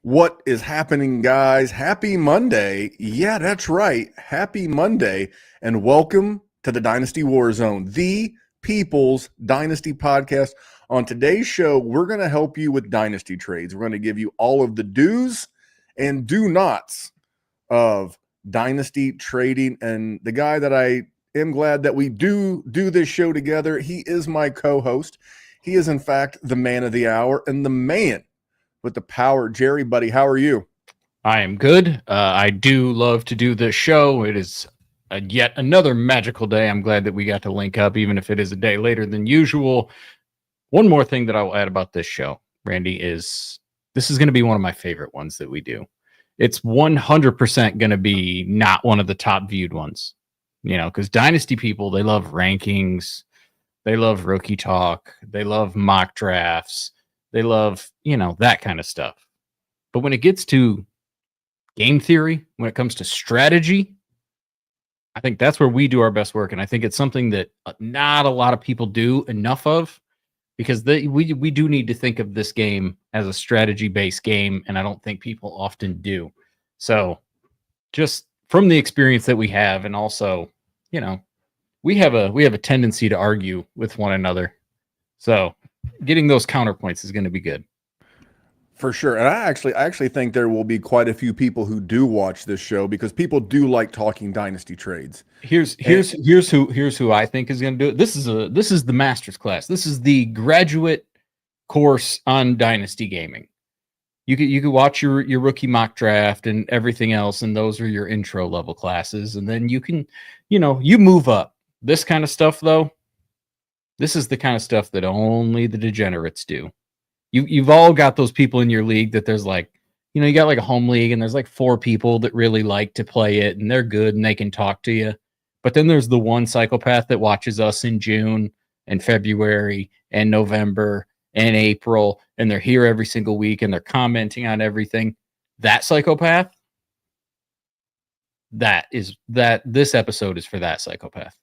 What is happening, guys? Happy Monday. Yeah, that's right. Happy Monday. And welcome to the Dynasty WarZone, the People's Dynasty podcast. On today's show, we're going to help you with dynasty trades. We're going to give you all of the do's and do nots of dynasty trading. And the guy that I am glad that we do this show together, he is my co-host. He is, in fact, the man of the hour and the man with the power. Jerry, buddy, how are you? I am good. I do love to do this show. It is yet another magical day. I'm glad that we got to link up, even if it is a day later than usual. One more thing that I will add about this show, Randy, is this is going to be one of my favorite ones that we do. It's 100% going to be not one of the top viewed ones, because Dynasty people, they love rankings. They love rookie talk. They love mock drafts. They love, that kind of stuff. But when it gets to game theory, when it comes to strategy, I think that's where we do our best work. And I think it's something that not a lot of people do enough of, because we do need to think of this game as a strategy-based game, and I don't think people often do. So just from the experience that we have, and also, we have a tendency to argue with one another. So getting those counterpoints is going to be good. For sure. And I actually think there will be quite a few people who do watch this show because people do like talking dynasty trades. Here's who I think is going to do it. This is the master's class. This is the graduate course on dynasty gaming. You could watch your rookie mock draft and everything else, and those are your intro level classes, and then you can, you move up. This kind of stuff, though, this is the kind of stuff that only the degenerates do. You've all got those people in your league that there's you got like a home league and there's like 4 people that really like to play it and they're good and they can talk to you. But then there's the one psychopath that watches us in June and February and November and April, and they're here every single week and they're commenting on everything. That psychopath, this episode is for that psychopath.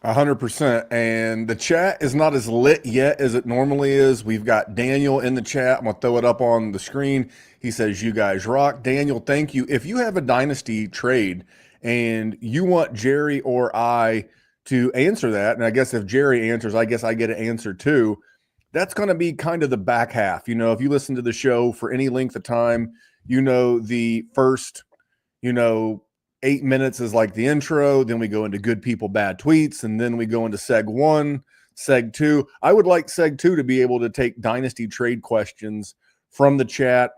100%. And the chat is not as lit yet as it normally is. We've got Daniel in the chat. I'm going to throw it up on the screen. He says, "You guys rock." Daniel, thank you. If you have a dynasty trade and you want Jerry or I to answer that, and I guess if Jerry answers, I guess I get an answer too. That's going to be kind of the back half. If you listen to the show for any length of time, the first, 8 minutes is like the intro. Then we go into good people, bad tweets. And then we go into seg 1, seg 2. I would like seg 2 to be able to take dynasty trade questions from the chat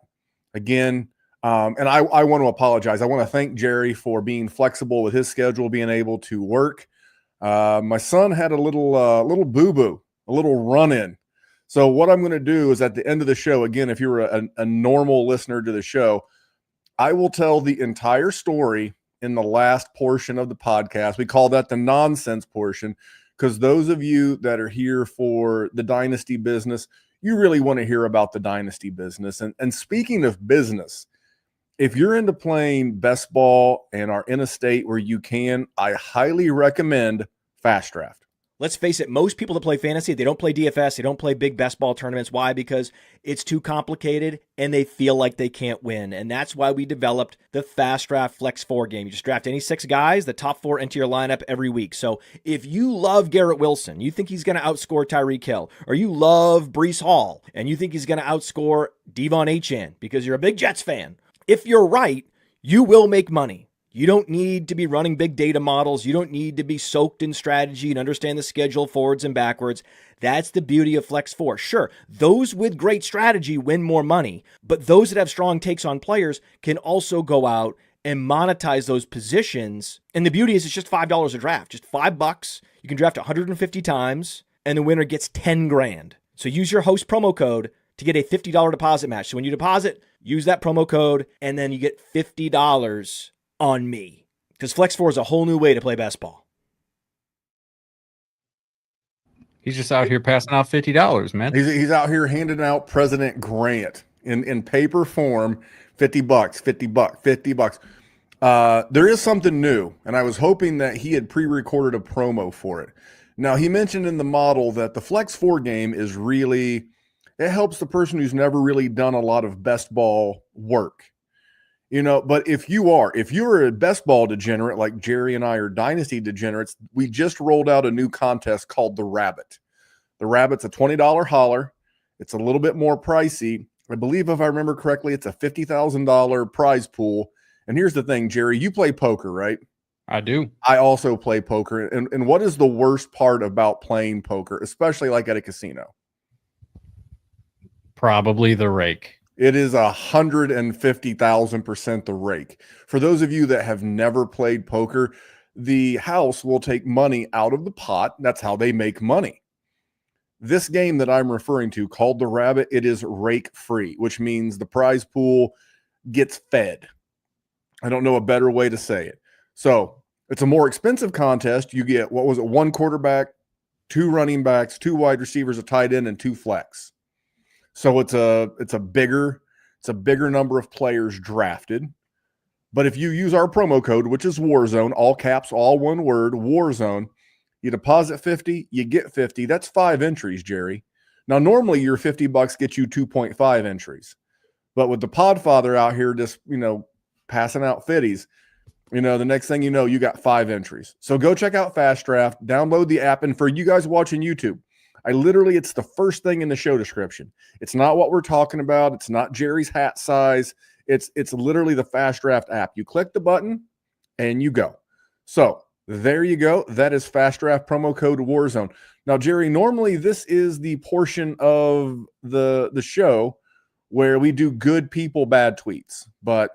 again. And I want to apologize. I want to thank Jerry for being flexible with his schedule, being able to work. My son had a little boo-boo, a little run-in. So what I'm going to do is at the end of the show, again, if you're a normal listener to the show, I will tell the entire story in the last portion of the podcast. We call that the nonsense portion, because those of you that are here for the dynasty business, you really want to hear about the dynasty business. And speaking of business, if you're into playing best ball and are in a state where you can, I highly recommend Fastdraft. Let's face it, most people that play fantasy, they don't play DFS, they don't play big best ball tournaments. Why? Because it's too complicated and they feel like they can't win. And that's why we developed the Fastdraft Flex 4 game. You just draft any 6 guys, the top 4 enter your lineup every week. So if you love Garrett Wilson, you think he's going to outscore Tyreek Hill, or you love Breece Hall and you think he's going to outscore Devon Achane because you're a big Jets fan, if you're right, you will make money. You don't need to be running big data models. You don't need to be soaked in strategy and understand the schedule forwards and backwards. That's the beauty of Flex 4. Sure, those with great strategy win more money, but those that have strong takes on players can also go out and monetize those positions. And the beauty is it's just $5 a draft, just $5. You can draft 150 times and the winner gets 10 grand. So use your host promo code to get a $50 deposit match. So when you deposit, use that promo code and then you get $50 on me, because Flex 4 is a whole new way to play best ball. He's just out here passing out $50, man. He's out here handing out President Grant in paper form, $50, $50. There is something new, and I was hoping that he had pre-recorded a promo for it. Now, he mentioned in the model that the Flex 4 game is really It helps the person who's never really done a lot of best ball work. But if you're a best ball degenerate like Jerry and I are dynasty degenerates, we just rolled out a new contest called the Rabbit. The Rabbit's a $20 holler. It's a little bit more pricey. I believe, if I remember correctly, it's a $50,000 prize pool. And here's the thing, Jerry, you play poker, right? I do. I also play poker. And what is the worst part about playing poker, especially like at a casino? Probably the rake. It is 150,000% the rake. For those of you that have never played poker, the house will take money out of the pot. That's how they make money. This game that I'm referring to, called the Rabbit, it is rake free, which means the prize pool gets fed. I don't know a better way to say it. So it's a more expensive contest. You get, what was it, 1 quarterback, 2 running backs, 2 wide receivers, a tight end, and 2 flex. So it's a bigger number of players drafted. But if you use our promo code, which is WarZone, all caps, all one word, WarZone, you deposit 50, you get 50. That's 5 entries, Jerry. Now, normally your $50 gets you 2.5 entries. But with the Podfather out here just, passing out fitties, the next thing you know, you got 5 entries. So go check out Fastdraft, download the app. And for you guys watching YouTube, it's the first thing in the show description. It's not what we're talking about. It's not Jerry's hat size. It's literally the Fastdraft app. You click the button and you go. So there you go. That is Fastdraft, promo code WarZone. Now, Jerry, normally this is the portion of the show where we do good people, bad tweets. But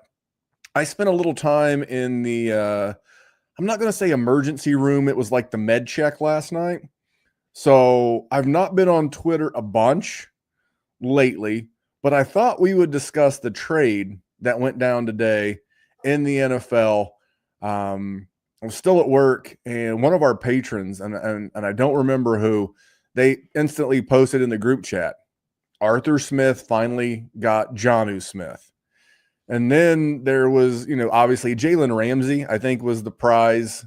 I spent a little time in the, I'm not going to say emergency room. It was like the med check last night. So I've not been on Twitter a bunch lately, but I thought we would discuss the trade that went down today in the NFL. I'm still at work, and one of our patrons, and I don't remember who, they instantly posted in the group chat, Arthur Smith finally got Jonnu Smith. And then there was, obviously Jalen Ramsey, I think, was the prize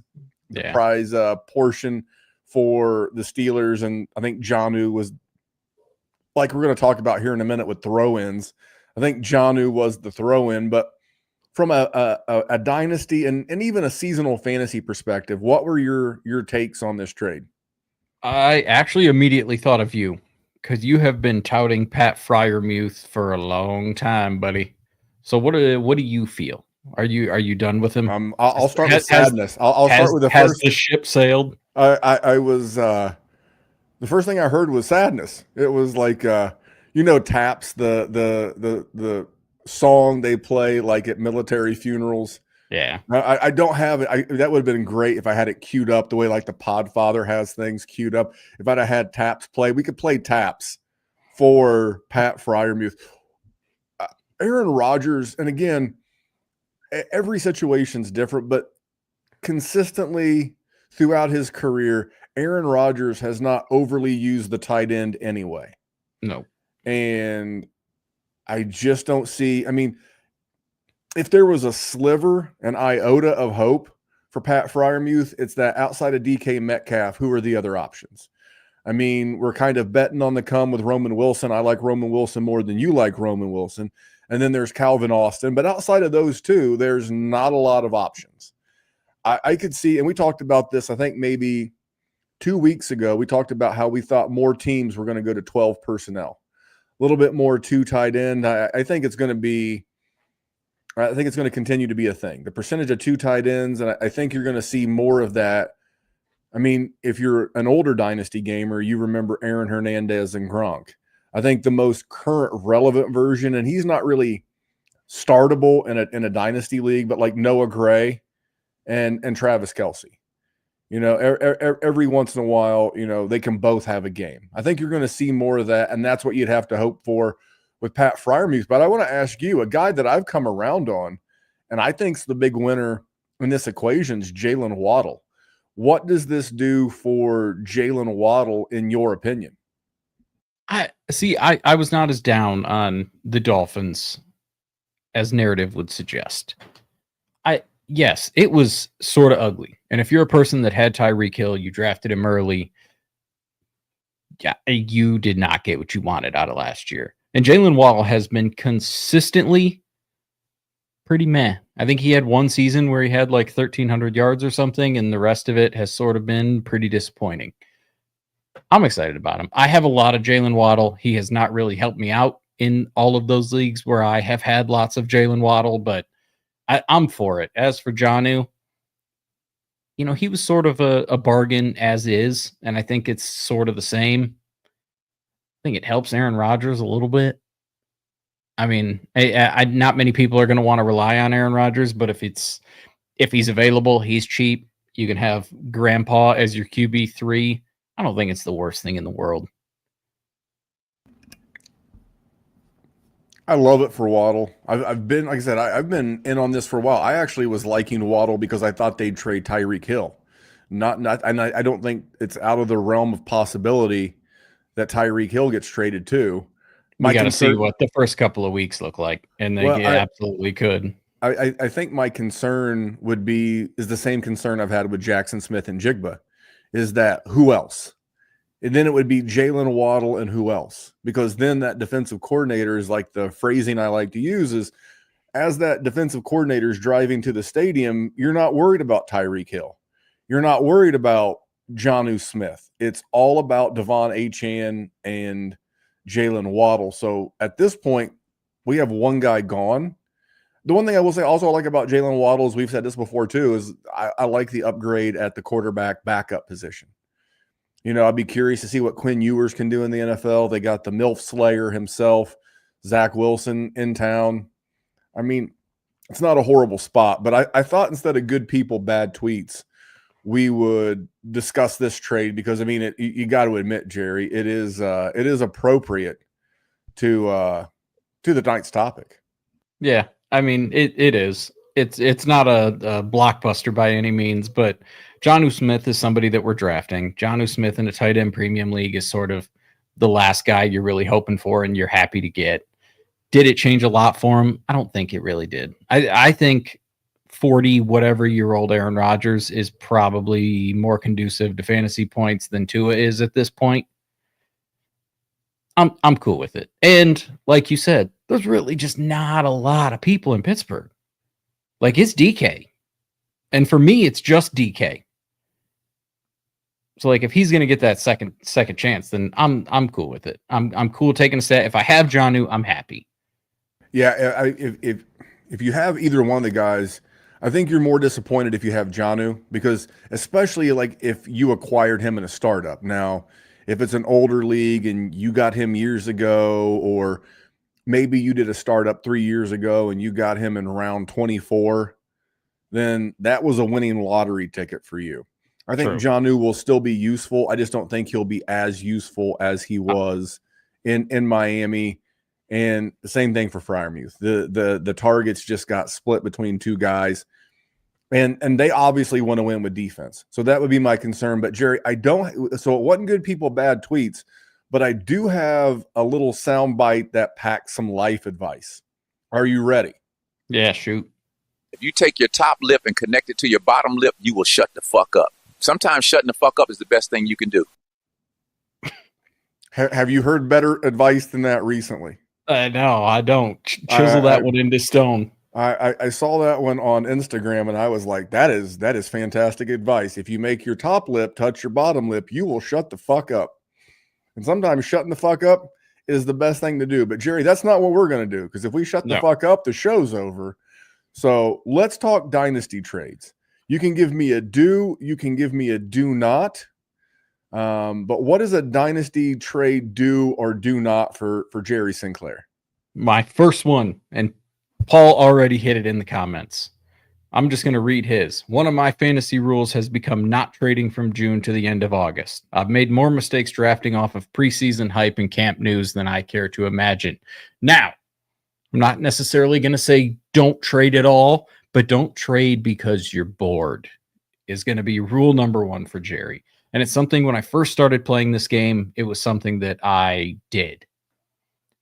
portion for the Steelers. And I think Jonnu was, like we're going to talk about here in a minute with throw-ins, I think Jonnu was the throw-in. But from a dynasty and even a seasonal fantasy perspective, what were your takes on this trade? I actually immediately thought of you because you have been touting Pat Freiermuth for a long time, buddy. So what do you feel? Are you done with him? I'll start with sadness. I'll start with the has first. The ship sailed? I was the first thing I heard was sadness. It was like Taps, the song they play like at military funerals. Yeah. I don't have it. That would have been great if I had it queued up the way like the Podfather has things queued up. If I'd have had Taps play, we could play Taps for Pat Freiermuth. Aaron Rodgers, and again, every situation's different, but consistently throughout his career, Aaron Rodgers has not overly used the tight end anyway. No. And I just don't see, if there was a sliver, an iota of hope for Pat Freiermuth, it's that outside of DK Metcalf, who are the other options? We're kind of betting on the come with Roman Wilson. I like Roman Wilson more than you like Roman Wilson. And then there's Calvin Austin. But outside of those two, there's not a lot of options. I could see, and we talked about this, I think maybe 2 weeks ago, we talked about how we thought more teams were going to go to 12 personnel. A little bit more 2 tight end. I think it's going to continue to be a thing. The percentage of 2 tight ends, and I think you're going to see more of that. If you're an older dynasty gamer, you remember Aaron Hernandez and Gronk. I think the most current relevant version, and he's not really startable in a dynasty league, but like Noah Gray and Travis Kelce. Every once in a while, they can both have a game. I think you're going to see more of that, and that's what you'd have to hope for with Pat Freiermuth. But I want to ask you, a guy that I've come around on, and I think's the big winner in this equation is Jalen Waddle. What does this do for Jalen Waddle, in your opinion? I was not as down on the Dolphins as narrative would suggest. Yes, it was sort of ugly. And if you're a person that had Tyreek Hill, you drafted him early, yeah, you did not get what you wanted out of last year. And Jalen Waddle has been consistently pretty meh. I think he had one season where he had like 1,300 yards or something, and the rest of it has sort of been pretty disappointing. I'm excited about him. I have a lot of Jalen Waddle. He has not really helped me out in all of those leagues where I have had lots of Jalen Waddle, but I'm for it. As for Jonnu, you know, he was sort of a bargain as is, and I think it's sort of the same. I think it helps Aaron Rodgers a little bit. I mean, not many people are going to want to rely on Aaron Rodgers, but if he's available, he's cheap. You can have Grandpa as your QB3. I don't think it's the worst thing in the world. I love it for Waddle. I've been, like I said, I've been in on this for a while. I actually was liking Waddle because I thought they'd trade Tyreek Hill. And I don't think it's out of the realm of possibility that Tyreek Hill gets traded too. We got to see what the first couple of weeks look like, and they absolutely could. I think my concern is the same concern I've had with Jackson Smith and Jigba, is that who else? And then it would be Jalen Waddle and who else? Because then that defensive coordinator is, like, the phrasing I like to use is, as that defensive coordinator is driving to the stadium, you're not worried about Tyreek Hill. You're not worried about Jonnu Smith. It's all about Devon Achane and Jalen Waddle. So at this point, we have one guy gone. The one thing I will say also I like about Jalen Waddle, is we've said this before too, is I like the upgrade at the quarterback backup position. You know, I'd be curious to see what Quinn Ewers can do in the NFL. They got the MILF Slayer himself, Zach Wilson, in town. I mean, it's not a horrible spot, but I thought instead of good people, bad tweets, we would discuss this trade because, I mean, you got to admit, Jerry, it is appropriate to the night's topic. Yeah, I mean, it is. It's not a blockbuster by any means, but Jonnu Smith is somebody that we're drafting. Jonnu Smith in a tight end premium league is sort of the last guy you're really hoping for and you're happy to get. Did it change a lot for him? I don't think it really did. I think 40-whatever-year-old Aaron Rodgers is probably more conducive to fantasy points than Tua is at this point. I'm cool with it. And like you said, there's really just not a lot of people in Pittsburgh. Like, it's DK. And for me, it's just DK. So, like, if he's going to get that second chance, then I'm cool with it. I'm cool taking a stat. If I have Jonnu, I'm happy. Yeah, if you have either one of the guys, I think you're more disappointed if you have Jonnu, because especially like if you acquired him in a startup. Now, if it's an older league and you got him years ago, or maybe you did a startup 3 years ago and you got him in round 24, then that was a winning lottery ticket for you. I think Jonnu will still be useful. I just don't think he'll be as useful as he was in Miami. And the same thing for Freiermuth. The targets just got split between two guys. And they obviously want to win with defense. So that would be my concern. But Jerry, so it wasn't good people, bad tweets, but I do have a little soundbite that packs some life advice. Are you ready? Yeah, shoot. If you take your top lip and connect it to your bottom lip, you will shut the fuck up. Sometimes shutting the fuck up is the best thing you can do. Have you heard better advice than that recently? No, I don't. Chisel that one into stone. I saw that one on Instagram and I was like, that is fantastic advice. If you make your top lip touch your bottom lip, you will shut the fuck up. And sometimes shutting the fuck up is the best thing to do. But Jerry, that's not what we're going to do, because if we shut the fuck up, the show's over. So let's talk dynasty trades. You can give me a do, you can give me a do not. But what does a dynasty trade do or do not for Jerry Sinclair? My first one, and Paul already hit it in the comments. I'm just going to read his. One of my fantasy rules has become not trading from June to the end of August. I've made more mistakes drafting off of preseason hype and camp news than I care to imagine. Now, I'm not necessarily going to say don't trade at all, but don't trade because you're bored is going to be rule number one for Jerry. And it's something when I first started playing this game, it was something that I did.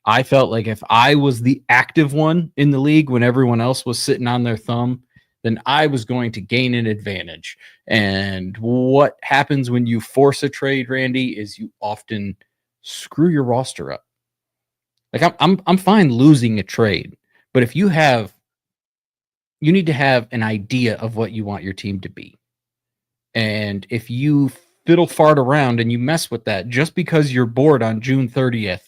I felt like if I was the active one in the league when everyone else was sitting on their thumb, then I was going to gain an advantage. And what happens when you force a trade, Randy, is you often screw your roster up. Like I'm fine losing a trade, but if you need to have an idea of what you want your team to be. And if you fiddle fart around and you mess with that just because you're bored on June 30th,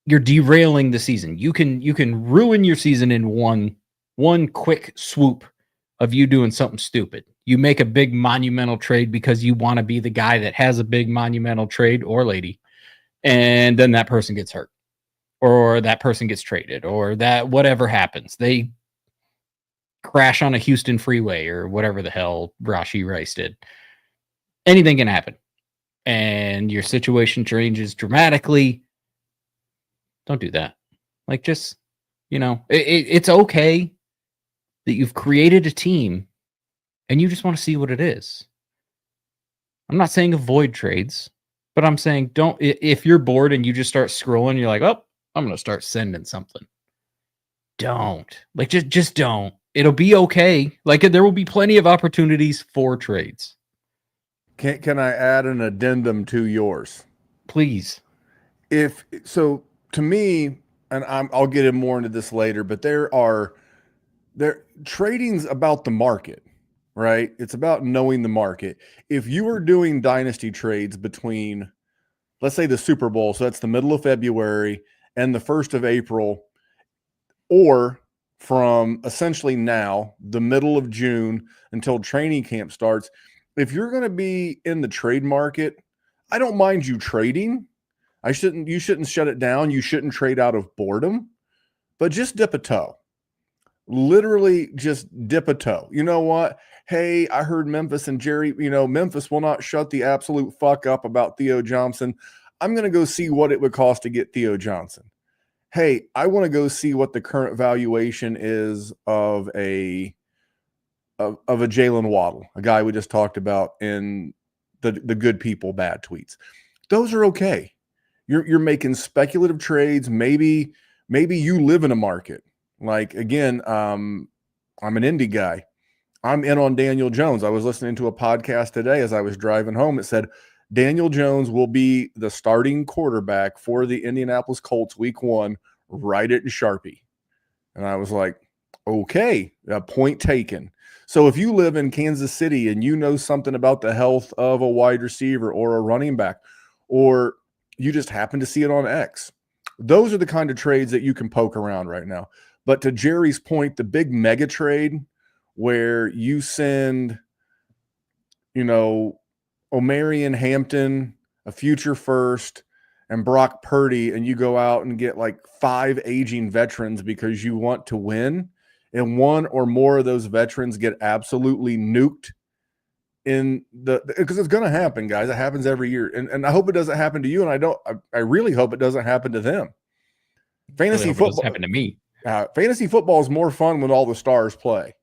you're derailing the season. You can ruin your season in one quick swoop of you doing something stupid. You make a big monumental trade because you want to be the guy that has a big monumental trade, or lady, and then that person gets hurt, or that person gets traded, or that whatever happens. They crash on a Houston freeway or whatever the hell Rashi Rice did. Anything can happen. And your situation changes dramatically. Don't do that. Like, just, it's okay that you've created a team and you just want to see what it is. I'm not saying avoid trades, but I'm saying if you're bored and you just start scrolling, you're like, oh, I'm going to start sending something. Don't. Like, just don't. It'll be okay. Like, there will be plenty of opportunities for trades. Can I add an addendum to yours? Please. To me, and I'll get in more into this later, but trading's about the market, right? It's about knowing the market. If you are doing dynasty trades between, let's say, the Super Bowl, so that's the middle of February, and the 1st of April, or from essentially now, the middle of June until training camp starts, if you're going to be in the trade market, I don't mind you trading. You shouldn't shut it down. You shouldn't trade out of boredom, but just dip a toe. Literally just dip a toe. You know what? Hey, I heard Memphis and Jerry, Memphis will not shut the absolute fuck up about Theo Johnson. I'm going to go see what it would cost to get Theo Johnson. Hey, I want to go see what the current valuation is of a Jalen Waddle, a guy we just talked about in the good people, bad tweets. Those are okay. You're making speculative trades. Maybe you live in a market. Like, again, I'm an indie guy. I'm in on Daniel Jones. I was listening to a podcast today as I was driving home. It said Daniel Jones will be the starting quarterback for the Indianapolis Colts week 1. Write it in Sharpie. And I was like, okay, point taken. So if you live in Kansas City and you know something about the health of a wide receiver or a running back, or you just happen to see it on X, those are the kind of trades that you can poke around right now. But to Jerry's point, the big mega trade where you send, Omarion Hampton, a future first, and Brock Purdy, and you go out and get like 5 aging veterans because you want to win, and one or more of those veterans get absolutely nuked because it's going to happen, guys. It happens every year. And I hope it doesn't happen to you. And I really hope it doesn't happen to them. Fantasy football happened to me. Fantasy football is more fun when all the stars play.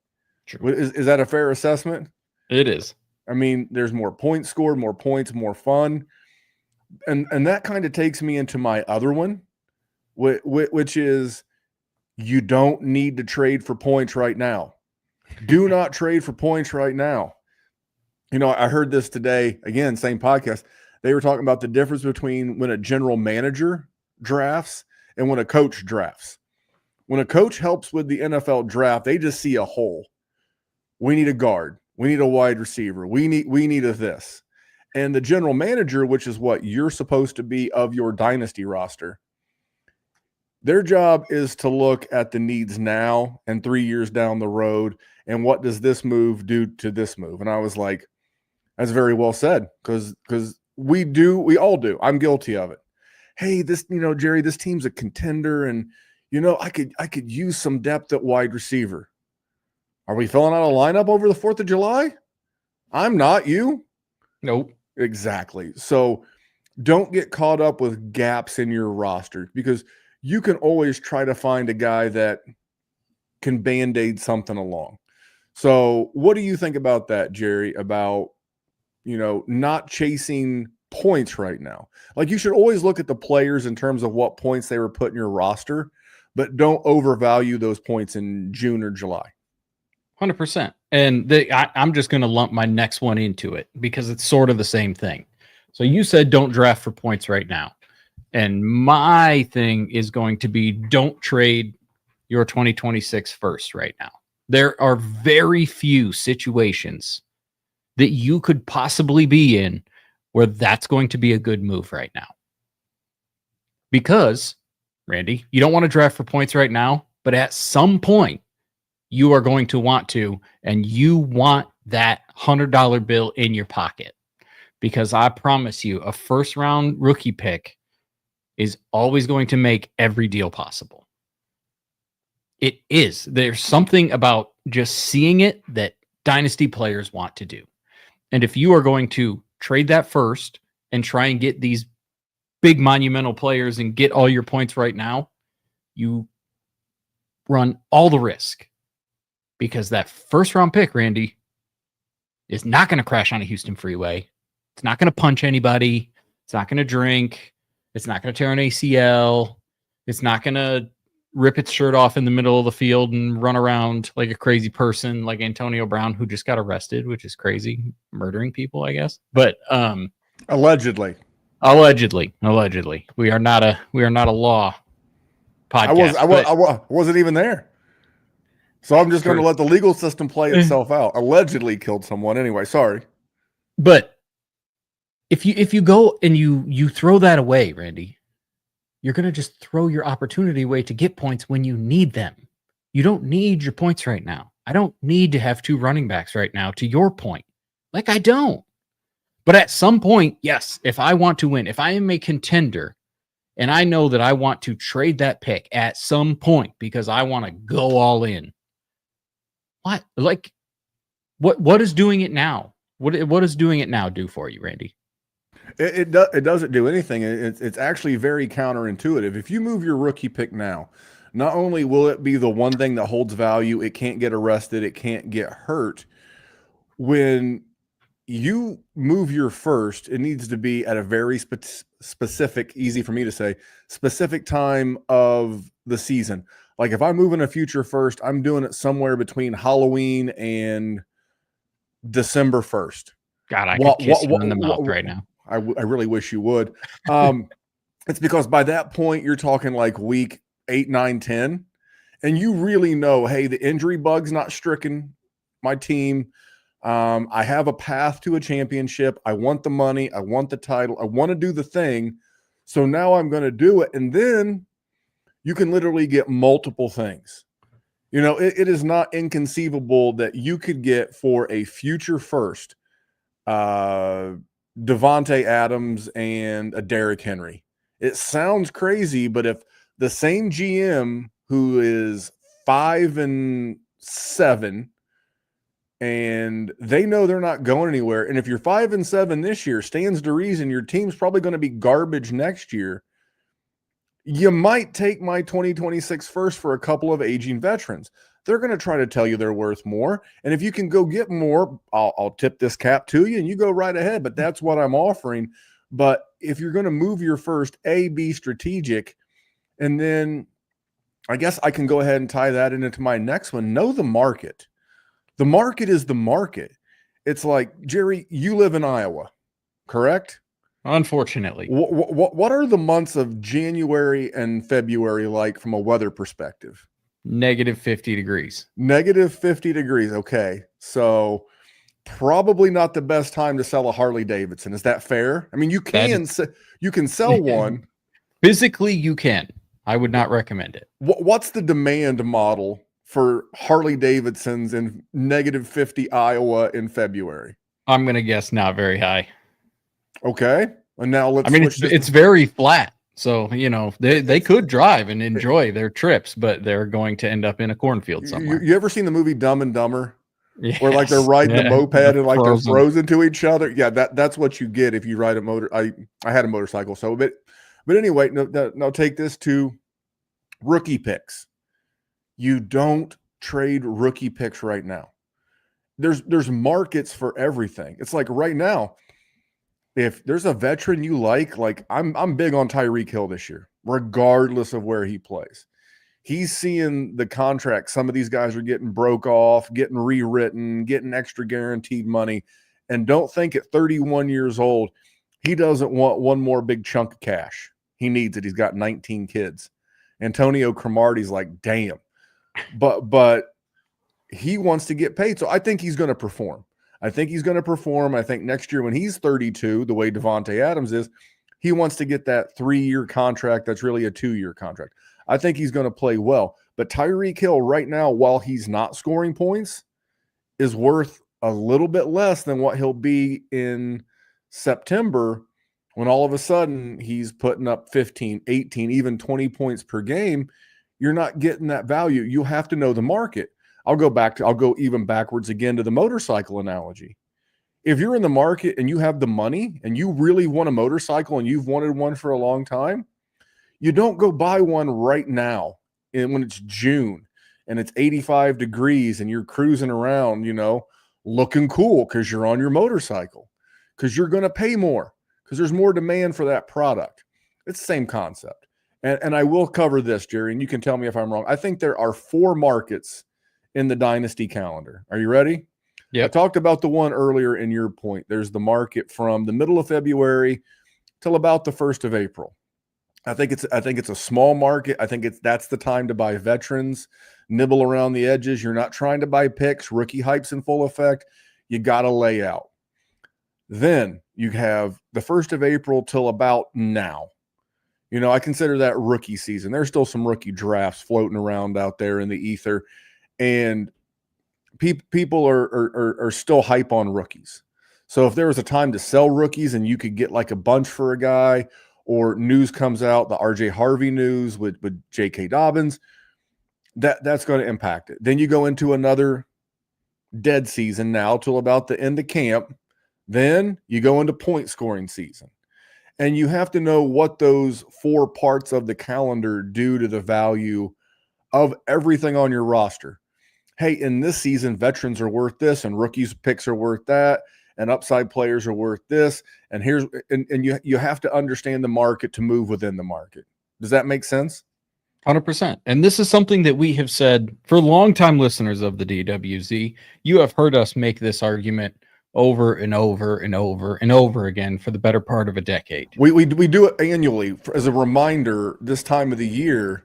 True. Is that a fair assessment? It is. I mean, there's more points scored, more points, more fun. And that kind of takes me into my other one, which is you don't need to trade for points right now. Do not trade for points right now. I heard this today, again, same podcast. They were talking about the difference between when a general manager drafts and when a coach drafts. When a coach helps with the NFL draft, they just see a hole. We need a guard. We need a wide receiver. We need a this. And the general manager, which is what you're supposed to be of your dynasty roster, their job is to look at the needs now and 3 years down the road, and what does this move do to this move? And I was like, that's very well said, because we all do. I'm guilty of it. Hey, this, Jerry, this team's a contender, and I could use some depth at wide receiver. Are we filling out a lineup over the 4th of July? I'm not. You? Nope. Exactly. So don't get caught up with gaps in your roster, because you can always try to find a guy that can Band-Aid something along. So what do you think about that, Jerry, about, not chasing points right now? Like, you should always look at the players in terms of what points they were put in your roster, but don't overvalue those points in June or July. 100%. And I'm just going to lump my next one into it because it's sort of the same thing. So you said don't draft for points right now. And my thing is going to be don't trade your 2026 first right now. There are very few situations that you could possibly be in where that's going to be a good move right now. Because, Randy, you don't want to draft for points right now, but at some point, you are going to want to, and you want that $100 bill in your pocket. Because I promise you, a first-round rookie pick is always going to make every deal possible. It is. There's something about just seeing it that Dynasty players want to do. And if you are going to trade that first and try and get these big monumental players and get all your points right now, you run all the risk. Because that first-round pick, Randy, is not going to crash on a Houston freeway. It's not going to punch anybody. It's not going to drink. It's not going to tear an ACL. It's not going to rip its shirt off in the middle of the field and run around like a crazy person like Antonio Brown, who just got arrested, which is crazy, murdering people, I guess. But allegedly. We are not a law podcast. I wasn't even there. So I'm just going to let the legal system play itself out. Allegedly killed someone anyway. Sorry. But if you go and you throw that away, Randy, you're going to just throw your opportunity away to get points when you need them. You don't need your points right now. I don't need to have 2 running backs right now, to your point. Like, I don't. But at some point, yes, if I want to win, if I am a contender and I know that I want to trade that pick at some point because I want to go all in, what is doing it now? What does doing it now do for you, Randy? It doesn't do anything. It's actually very counterintuitive. If you move your rookie pick now, not only will it be the one thing that holds value, it can't get arrested, it can't get hurt. When you move your first, it needs to be at a very specific, easy for me to say, specific time of the season. Like if I'm moving a future first, I'm doing it somewhere between Halloween and December 1st. God, I could kiss you in the mouth right now. I really wish you would. It's because by that point, you're talking like week 8, 9, 10. And you really know, hey, the injury bug's not stricken my team. I have a path to a championship. I want the money. I want the title. I want to do the thing. So now I'm going to do it. And then you can literally get multiple things. You know, it is not inconceivable that you could get for a future first Devontae Adams and a Derrick Henry. It sounds crazy, but if the same GM who is 5-7 and they know they're not going anywhere, and if you're 5-7 this year, stands to reason your team's probably going to be garbage next year, you might take my 2026 first for a couple of aging veterans. They're going to try to tell you they're worth more. And if you can go get more, I'll tip this cap to you and you go right ahead. But that's what I'm offering. But if you're going to move your first, be strategic. And then I guess I can go ahead and tie that into my next one. Know the market. The market is the market. It's like, Jerry, you live in Iowa, correct? Unfortunately. What are the months of January and February like from a weather perspective? -50 degrees. -50 degrees. Okay. So probably not the best time to sell a Harley Davidson. Is that fair? I mean, you can sell one. Physically, you can. I would not recommend it. What's the demand model for Harley Davidsons in -50 Iowa in February? I'm going to guess not very high. Okay. And now let's it's very flat. So, you know, they could drive and enjoy their trips, but they're going to end up in a cornfield somewhere. You ever seen the movie Dumb and Dumber? Yes. Where like they're riding the moped and like they're frozen to each other. Yeah, that's what you get if you ride a motor. I had a motorcycle. So but anyway, no, take this to rookie picks. You don't trade rookie picks right now. There's markets for everything. It's like right now, if there's a veteran you like I'm big on Tyreek Hill this year, regardless of where he plays. He's seeing the contract. Some of these guys are getting broke off, getting rewritten, getting extra guaranteed money. And don't think at 31 years old, He doesn't want one more big chunk of cash. He needs it. He's got 19 kids. Antonio Cromartie's like, damn. But he wants to get paid. So I think he's going to perform. I think next year when he's 32, the way Devontae Adams is, he wants to get that 3-year contract that's really a 2-year contract. I think he's going to play well. But Tyreek Hill right now, while he's not scoring points, is worth a little bit less than what he'll be in September when all of a sudden he's putting up 15, 18, even 20 points per game. You're not getting that value. You have to know the market. I'll go even backwards again to the motorcycle analogy. If you're in the market and you have the money and you really want a motorcycle and you've wanted one for a long time, you don't go buy one right now and when it's June and it's 85 degrees and you're cruising around, looking cool because you're on your motorcycle, because you're going to pay more, because there's more demand for that product. It's the same concept. And I will cover this, Jerry, and you can tell me if I'm wrong. I think there are 4 markets in the Dynasty calendar. Are you ready? Yeah. I talked about the one earlier in your point. There's the market from the middle of February till about the 1st of April. I think it's a small market. I think that's the time to buy veterans, nibble around the edges. You're not trying to buy picks. Rookie hype's in full effect. You got to lay out. Then you have the 1st of April till about now. I consider that rookie season. There's still some rookie drafts floating around out there in the ether, and people are still hype on rookies. So if there was a time to sell rookies and you could get like a bunch for a guy, or news comes out, the RJ Harvey news with J.K. Dobbins, that's going to impact it. Then you go into another dead season now till about the end of camp. Then you go into point scoring season. And you have to know what those 4 parts of the calendar do to the value of everything on your roster. Hey, in this season, veterans are worth this, and rookies picks are worth that, and upside players are worth this. And you have to understand the market to move within the market. Does that make sense? 100%. And this is something that we have said for longtime listeners of the DWZ. You have heard us make this argument over and over and over and over again for the better part of a decade. We do it annually as a reminder this time of the year,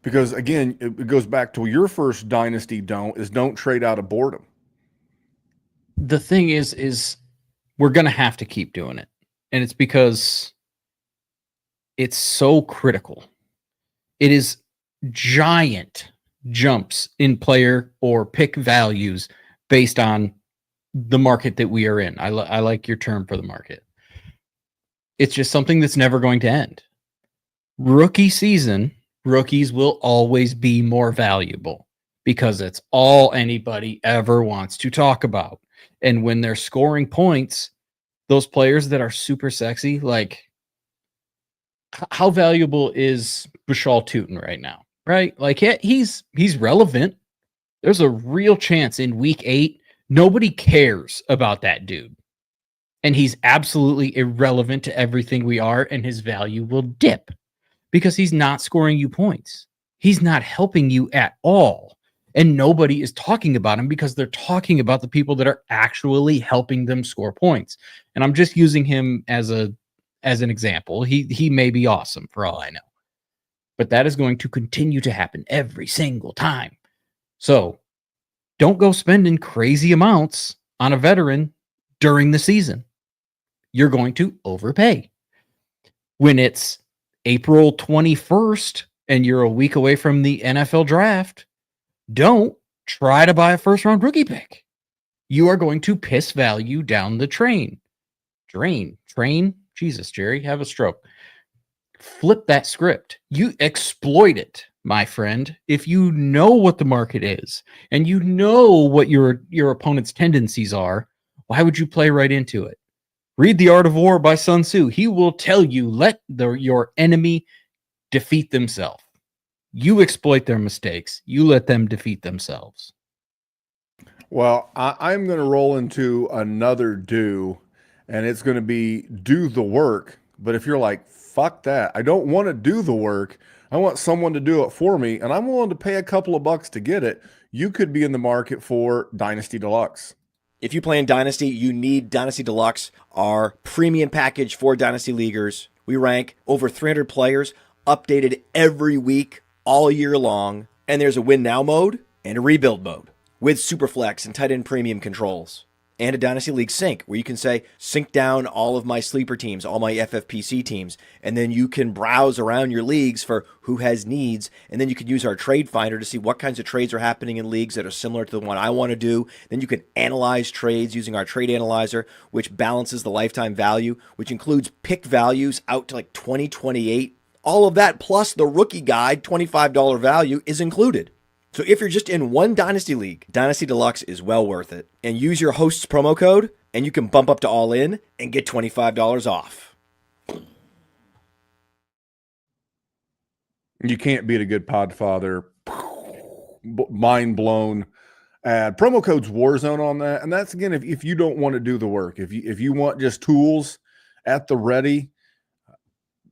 because again, it goes back to your first dynasty don't trade out of boredom. The thing is we're going to have to keep doing it. And it's because it's so critical. It is giant jumps in player or pick values based on the market that we are in. I like your term for the market. It's just something that's never going to end. Rookie season, rookies will always be more valuable because it's all anybody ever wants to talk about. And when they're scoring points, those players that are super sexy, like how valuable is Bashal Tutin right now? Right? Like he's relevant. There's a real chance in week 8 nobody cares about that dude. And he's absolutely irrelevant to everything we are, and his value will dip because he's not scoring you points. He's not helping you at all. And nobody is talking about him because they're talking about the people that are actually helping them score points. And I'm just using him as an example. He may be awesome for all I know. But that is going to continue to happen every single time. So don't go spending crazy amounts on a veteran during the season. You're going to overpay. When it's April 21st and you're a week away from the NFL draft, don't try to buy a first-round rookie pick. You are going to piss value down the train. Train? Jesus, Jerry, have a stroke. Flip that script. You exploit it, my friend. If you know what the market is and you know what your opponent's tendencies are, why would you play right into it? Read The Art of War by Sun Tzu. He will tell you, let your enemy defeat themselves. You exploit their mistakes. You let them defeat themselves. Well, I'm going to roll into another do, and it's going to be do the work. But if you're like, fuck that, I don't want to do the work, I want someone to do it for me, and I'm willing to pay a couple of bucks to get it, you could be in the market for Dynasty Deluxe. If you play in Dynasty, you need Dynasty Deluxe, our premium package for Dynasty Leaguers. We rank over 300 players, updated every week, all year long. And there's a win now mode and a rebuild mode with superflex and tight end premium controls. And a Dynasty League sync where you can say, sync down all of my sleeper teams, all my FFPC teams. And then you can browse around your leagues for who has needs. And then you can use our trade finder to see what kinds of trades are happening in leagues that are similar to the one I want to do. Then you can analyze trades using our trade analyzer, which balances the lifetime value, which includes pick values out to like 2028. All of that plus the rookie guide, $25 value is included. So if you're just in one Dynasty League, Dynasty Deluxe is well worth it. And use your host's promo code, and you can bump up to all in and get $25 off. You can't beat a good Podfather. Mind blown ad. Promo code's WarZone on that. And that's, again, if you don't want to do the work. If you want just tools at the ready,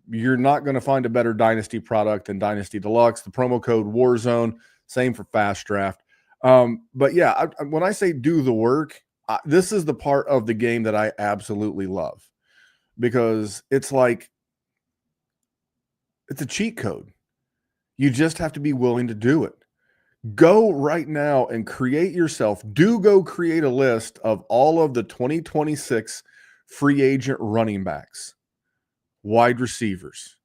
you're not going to find a better Dynasty product than Dynasty Deluxe. The promo code WarZone. Same for Fastdraft. But yeah, when I say do the work, this is the part of the game that I absolutely love, because it's like, it's a cheat code. You just have to be willing to do it. Go right now and create yourself. Go create a list of all of the 2026 free agent running backs, wide receivers,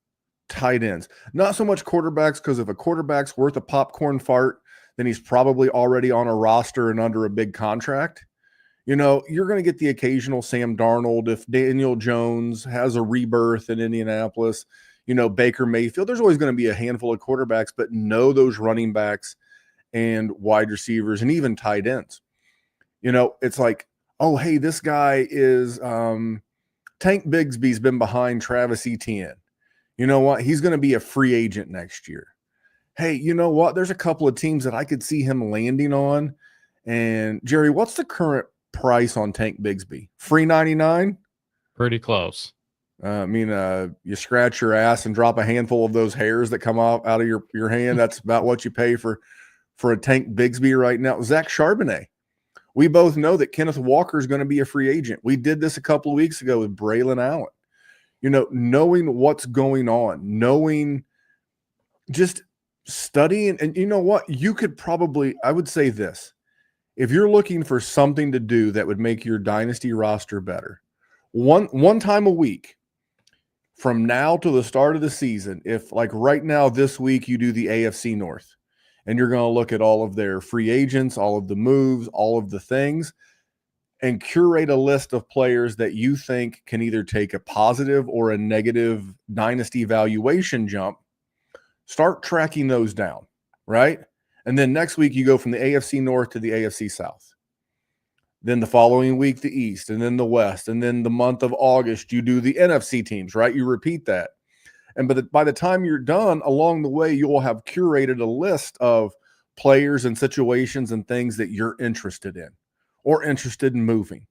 tight ends. Not so much quarterbacks, because if a quarterback's worth a popcorn fart, then he's probably already on a roster and under a big contract. You know, you're going to get the occasional Sam Darnold if Daniel Jones has a rebirth in Indianapolis. You know, Baker Mayfield. There's always going to be a handful of quarterbacks, but know those running backs and wide receivers and even tight ends. You know, it's like, oh, hey, this guy is Tank Bigsby's been behind Travis Etienne. You know what? He's going to be a free agent next year. Hey, you know what? There's a couple of teams that I could see him landing on. And Jerry, what's the current price on Tank Bigsby? Free 99? Pretty close. You scratch your ass and drop a handful of those hairs that come out of your hand. That's about what you pay for a Tank Bigsby right now. Zach Charbonnet. We both know that Kenneth Walker is going to be a free agent. We did this a couple of weeks ago with Braylon Allen. You know, knowing what's going on, knowing, just studying. And you know what? You could probably, I would say this, if you're looking for something to do that would make your Dynasty roster better, one time a week from now to the start of the season, if like right now this week you do the AFC North and you're going to look at all of their free agents, all of the moves, all of the things, and curate a list of players that you think can either take a positive or a negative Dynasty valuation jump, start tracking those down, right? And then next week you go from the AFC North to the AFC South. Then the following week, the East, and then the West. And then the month of August, you do the NFC teams, right? You repeat that. And by the time you're done, along the way, you will have curated a list of players and situations and things that you're interested in or interested in moving.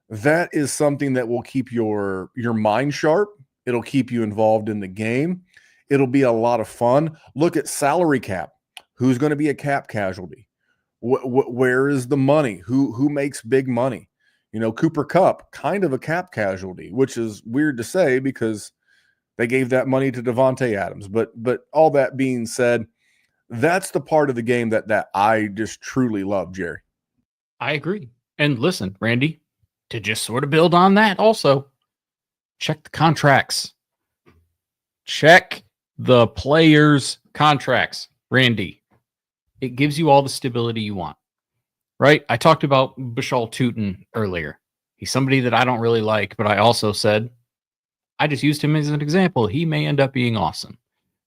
That is something that will keep your mind sharp. It'll keep you involved in the game. It'll be a lot of fun. Look at salary cap. Who's going to be a cap casualty? Where is the money? Who makes big money? You know, Cooper Kupp, kind of a cap casualty, which is weird to say because they gave that money to Devontae Adams. But all that being said, that's the part of the game that I just truly love, Jerry. I agree. And listen, Randy, to just sort of build on that also, check the contracts. Check the players' contracts, Randy. It gives you all the stability you want, right? I talked about Bashal Tutin earlier. He's somebody that I don't really like, but I also said, I just used him as an example. He may end up being awesome,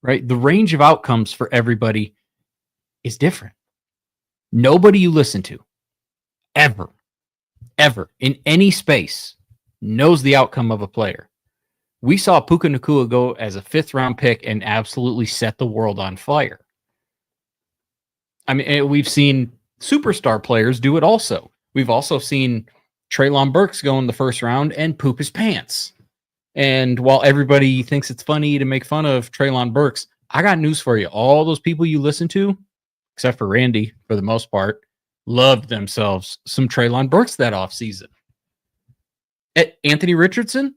right? The range of outcomes for everybody is different. Nobody you listen to ever in any space knows the outcome of a player. We saw Puka Nacua go as a 5th-round pick and absolutely set the world on fire. I mean, we've seen superstar players do it also. We've also seen Treylon Burks go in the 1st round and poop his pants. And while everybody thinks it's funny to make fun of Treylon Burks, I got news for you. All those people you listen to, except for Randy, for the most part, loved themselves some Treylon Burks that offseason. Anthony Richardson,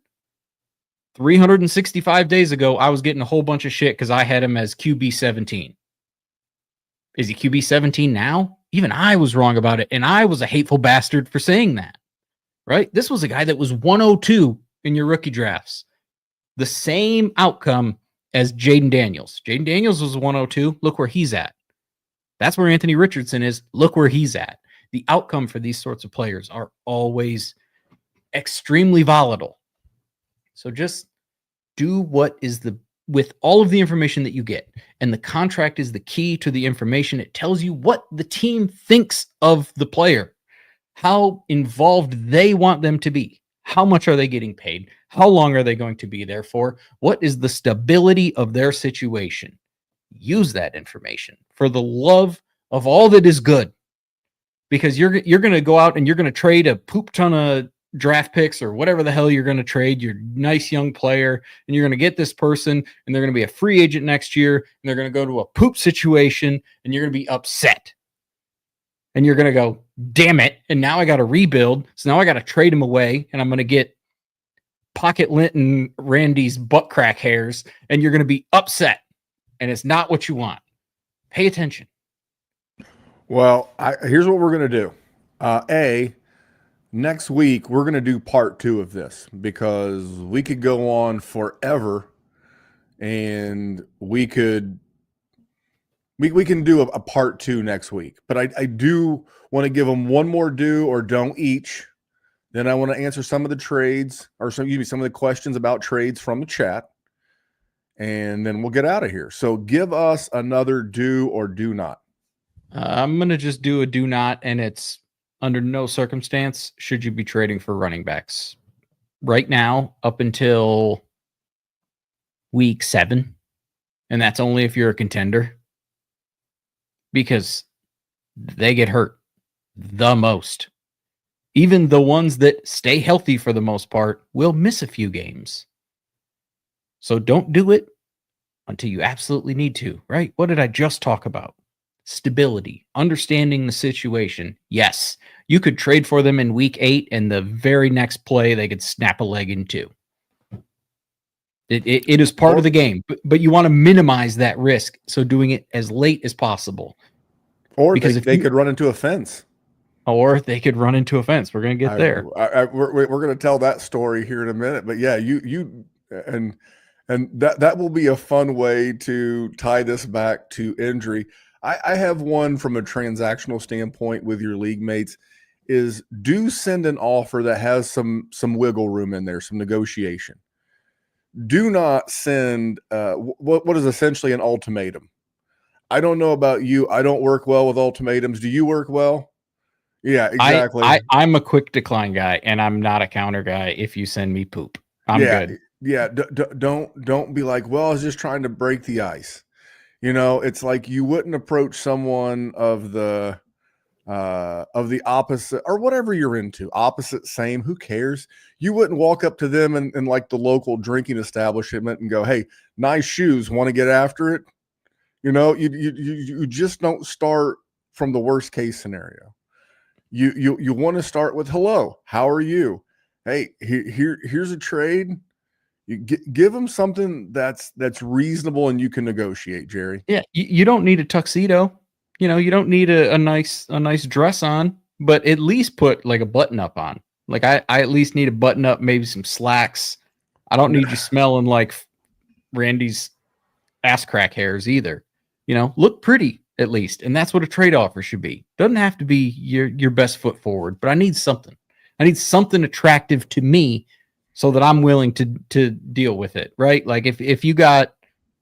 365 days ago, I was getting a whole bunch of shit because I had him as QB 17. Is he QB 17 now? Even I was wrong about it, and I was a hateful bastard for saying that, right? This was a guy that was 102 in your rookie drafts. The same outcome as Jaden Daniels. Jaden Daniels was 102. Look where he's at. That's where Anthony Richardson is. Look where he's at. The outcome for these sorts of players are always extremely volatile. So just do what is with all of the information that you get. And the contract is the key to the information. It tells you what the team thinks of the player, how involved they want them to be. How much are they getting paid? How long are they going to be there for? What is the stability of their situation? Use that information for the love of all that is good, because you're going to go out and you're going to trade a poop ton of draft picks or whatever the hell you're going to trade, your nice young player, and you're going to get this person and they're going to be a free agent next year and they're going to go to a poop situation and you're going to be upset. And you're going to go, damn it. And now I got to rebuild. So now I got to trade him away and I'm going to get pocket lint and Randy's butt crack hairs. And you're going to be upset. And it's not what you want. Pay attention. Well, here's what we're going to do. Next week, we're going to do part 2 of this because we could go on forever and we can do a part 2 next week. But I do want to give them one more do or don't each. Then I want to answer some of the trades or some of the questions about trades from the chat. And then we'll get out of here. So give us another do or do not. I'm going to just do a do not, and it's under no circumstance should you be trading for running backs. Right now, up until week 7, and that's only if you're a contender, because they get hurt the most. Even the ones that stay healthy for the most part will miss a few games. So don't do it until you absolutely need to, right? What did I just talk about? Stability, understanding the situation. Yes, you could trade for them in week 8 and the very next play they could snap a leg in 2. It is part of the game, but you want to minimize that risk. So doing it as late as possible. Or because they could run into a fence. Or they could run into a fence. We're going to get there. We're going to tell that story here in a minute. But yeah, and that will be a fun way to tie this back to injury. I have one from a transactional standpoint with your league mates is do send an offer that has some wiggle room in there, some negotiation. Do not send what is essentially an ultimatum. I don't know about you. I don't work well with ultimatums. Do you work well? Yeah, exactly. I'm a quick decline guy, and I'm not a counter guy if you send me poop. I'm good. Yeah, don't be like, well, I was just trying to break the ice. You know, it's like you wouldn't approach someone of the opposite or whatever you're into, opposite, same, who cares? You wouldn't walk up to them in like the local drinking establishment and go, hey, nice shoes, want to get after it? You know, you just don't start from the worst case scenario. You want to start with hello, how are you? Hey, here's a trade. You give them something that's reasonable and you can negotiate, Jerry. Yeah, you don't need a tuxedo. You know, you don't need a nice dress on, but at least put like a button up on. Like I at least need a button up, maybe some slacks. I don't need you smelling like Randy's ass crack hairs either. You know, look pretty at least, and that's what a trade offer should be. Doesn't have to be your best foot forward, but I need something. I need something attractive to me so that I'm willing to deal with it, right? Like if you got,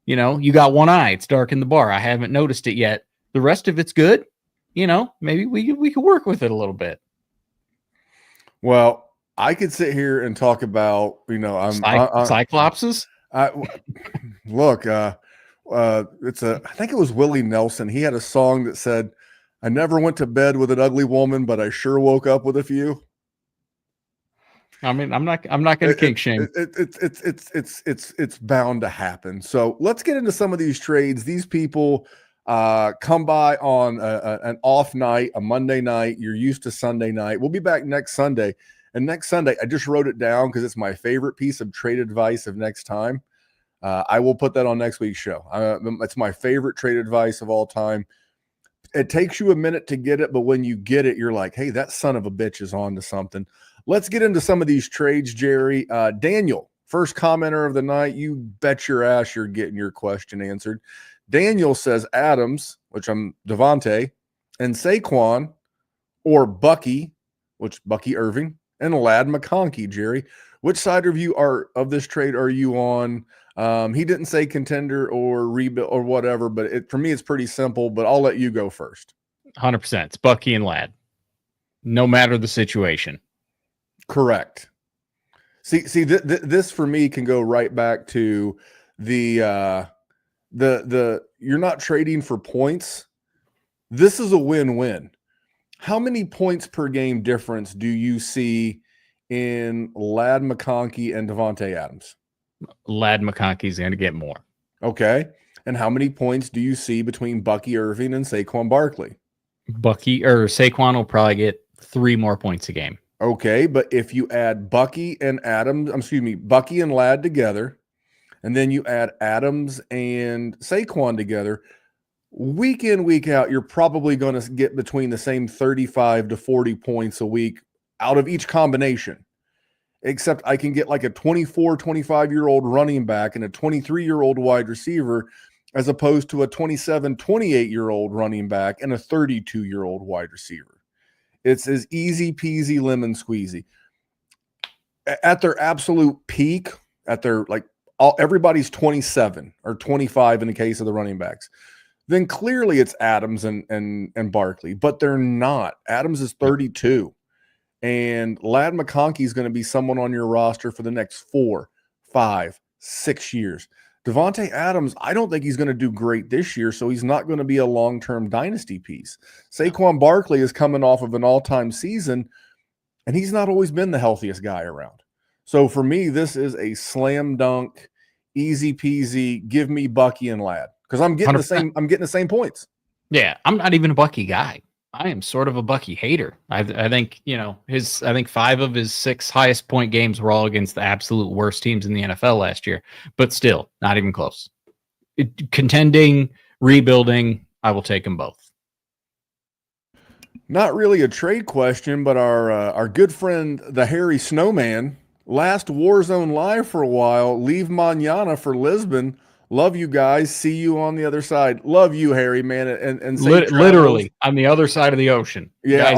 you know, you got one eye, it's dark in the bar. I haven't noticed it yet. The rest of it's good. You know, maybe we could work with it a little bit. Well, I could sit here and talk about, you know, Cyclopses. Look, I think it was Willie Nelson. He had a song that said, "I never went to bed with an ugly woman, but I sure woke up with a few." I mean, I'm not going to kink shame. It's bound to happen. So let's get into some of these trades. These people, Come by on an off night, a Monday night. You're used to Sunday night. We'll be back next Sunday. And next Sunday, I just wrote it down because it's my favorite piece of trade advice of next time. I will put that on next week's show. It's my favorite trade advice of all time. It takes you a minute to get it, but when you get it, you're like, hey, that son of a bitch is on to something. Let's get into some of these trades, Jerry. Daniel, first commenter of the night. You bet your ass you're getting your question answered. Daniel says Adams, which I'm Devontae, and Saquon, or Bucky, which Bucky Irving, and Lad McConkey, Jerry. Which side of you of this trade are you on? He didn't say contender or rebuild or whatever, but for me, it's pretty simple, but I'll let you go first. 100%. It's Bucky and Lad, no matter the situation. Correct. See, this for me can go right back to the you're not trading for points. This is a win-win. How many points per game difference do you see in Lad McConkey and Devontae Adams? Lad McConkey's going to get more. Okay. And how many points do you see between Bucky Irving and Saquon Barkley? Saquon will probably get 3 more points a game. Okay. But if you add Bucky and Lad together, and then you add Adams and Saquon together, week in, week out, you're probably going to get between the same 35 to 40 points a week out of each combination. Except I can get like a 24, 25-year-old running back and a 23-year-old wide receiver as opposed to a 27, 28-year-old running back and a 32-year-old wide receiver. It's as easy peasy lemon squeezy. At their absolute peak, everybody's 27 or 25 in the case of the running backs. Then clearly it's Adams and Barkley, but they're not. Adams is 32. And Lad McConkey is going to be someone on your roster for the next 4, 5, 6 years. Devontae Adams, I don't think he's going to do great this year, so he's not going to be a long-term dynasty piece. Saquon Barkley is coming off of an all-time season, and he's not always been the healthiest guy around. So for me, this is a slam dunk, easy peasy, give me Bucky and Lad. Because I'm getting 100%. I'm getting the same points. Yeah, I'm not even a Bucky guy. I am sort of a Bucky hater. I think, I think 5 of his 6 highest point games were all against the absolute worst teams in the NFL last year, but still not even close. Contending, rebuilding, I will take them both. Not really a trade question, but our good friend, the Hairy Snowman, last WarZone live for a while, leave mañana for Lisbon. Love you guys. See you on the other side. Love you, Harry, man. And literally on the other side of the ocean. Yeah,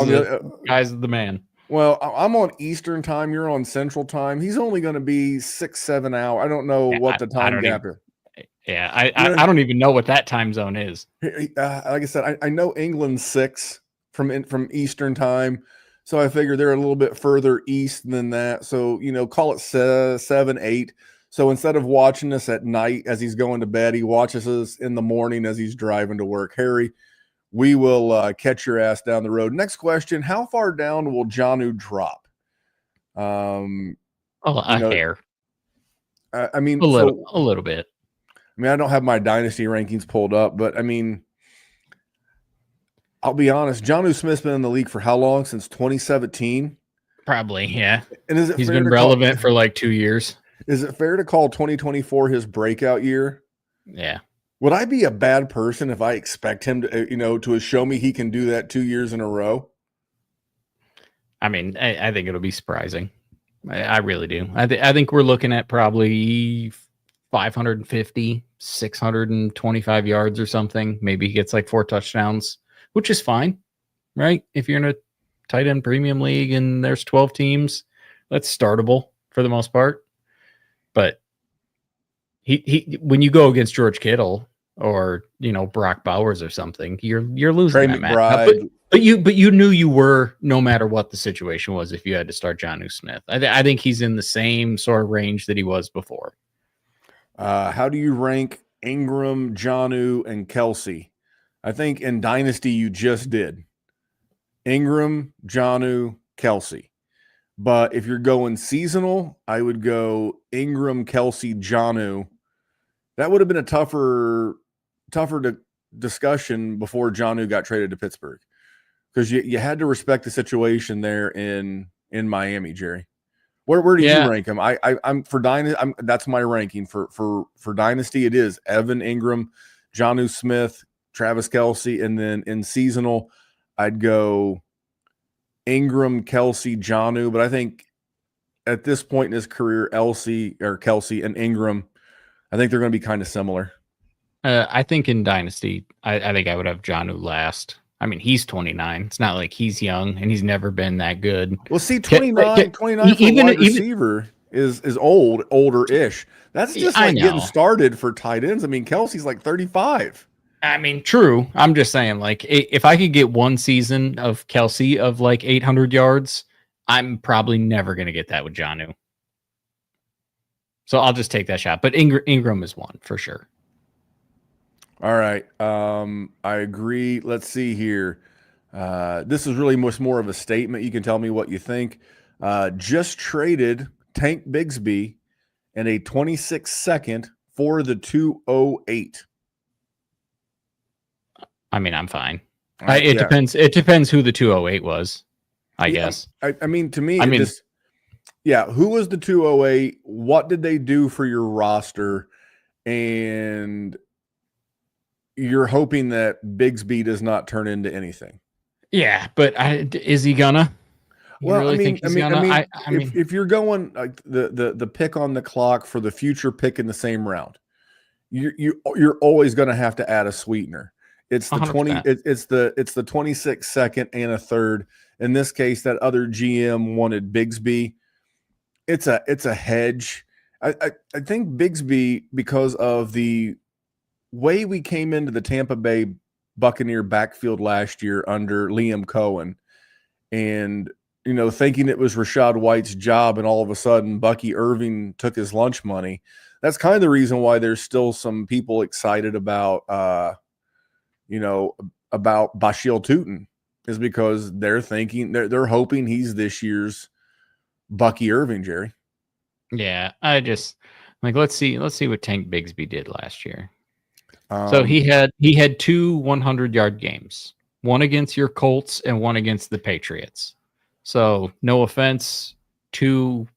guys are the man. Well, I'm on Eastern time. You're on Central time. He's only going to be 6-7 hours. I don't know what the time gap is. Yeah, I don't even know what that time zone is. Like I said, I know England's 6 from Eastern time, so I figure they're a little bit further east than that. So call it 7, 8. So instead of watching us at night as he's going to bed, he watches us in the morning as he's driving to work. Harry, we will catch your ass down the road. Next question: how far down will Jonnu drop? A hair. I mean, a little bit. I mean, I don't have my dynasty rankings pulled up, but I mean, I'll be honest. Jonnu Smith's been in the league for how long? Since 2017. Probably, yeah. And he's been relevant for like 2 years. Is it fair to call 2024 his breakout year? Yeah. Would I be a bad person if I expect him to, to show me he can do that 2 years in a row? I mean, I think it'll be surprising. I really do. I think we're looking at probably 550, 625 yards or something. Maybe he gets like 4 touchdowns, which is fine, right? If you're in a tight end premium league and there's 12 teams, that's startable for the most part. But he when you go against George Kittle or Brock Bowers or something, you're losing that match. But you knew you were, no matter what the situation was, if you had to start Jonnu Smith. I think he's in the same sort of range that he was before. How do you rank Ingram, Jonnu, and Kelsey? I think in Dynasty you just did Ingram, Jonnu, Kelsey. But if you're going seasonal, I would go Ingram, Kelsey, Jonnu. That would have been a tougher to discussion before Jonnu got traded to Pittsburgh, because you had to respect the situation there in Miami, Jerry. Where do you rank him? I'm for Dynasty. That's my ranking for Dynasty. It is Evan Ingram, Jonnu Smith, Travis Kelce, and then in seasonal, I'd go Ingram, Kelce, Jonnu. But I think at this point in his career, Kelce and Ingram, I think they're going to be kind of similar. I think in Dynasty, I think I would have Jonnu last. I mean, he's 29. It's not like he's young and he's never been that good. Well, see, 29 for wide receiver is older-ish. That's just like getting started for tight ends. I mean, Kelsey's like 35. I mean, true. I'm just saying, like, if I could get one season of Kelce of like 800 yards, I'm probably never going to get that with Jonnu. So I'll just take that shot. But Ingram is one for sure. All right. I agree. Let's see here. This is really much more of a statement. You can tell me what you think. Just traded Tank Bigsby and a 26 second for the 208. I mean, I'm fine. It depends. It depends who the 208 was, I guess. I mean, to me, who was the 208? What did they do for your roster? And you're hoping that Bigsby does not turn into anything. Yeah, but is he gonna? If you're going like the pick on the clock for the future pick in the same round, you're always going to have to add a sweetener. It's the 100%. It's the 26 second and a third. In this case, that other GM wanted Bigsby. It's a hedge. I think Bigsby, because of the way we came into the Tampa Bay Buccaneer backfield last year under Liam Cohen, and thinking it was Rachaad White's job, and all of a sudden Bucky Irving took his lunch money. That's kind of the reason why there's still some people excited about about Bashil Tootin, is because they're thinking they're hoping he's this year's Bucky Irving, Jerry. Yeah, I just let's see what Tank Bigsby did last year. So he had 2 100-yard games, one against your Colts and one against the Patriots. So no offense, 2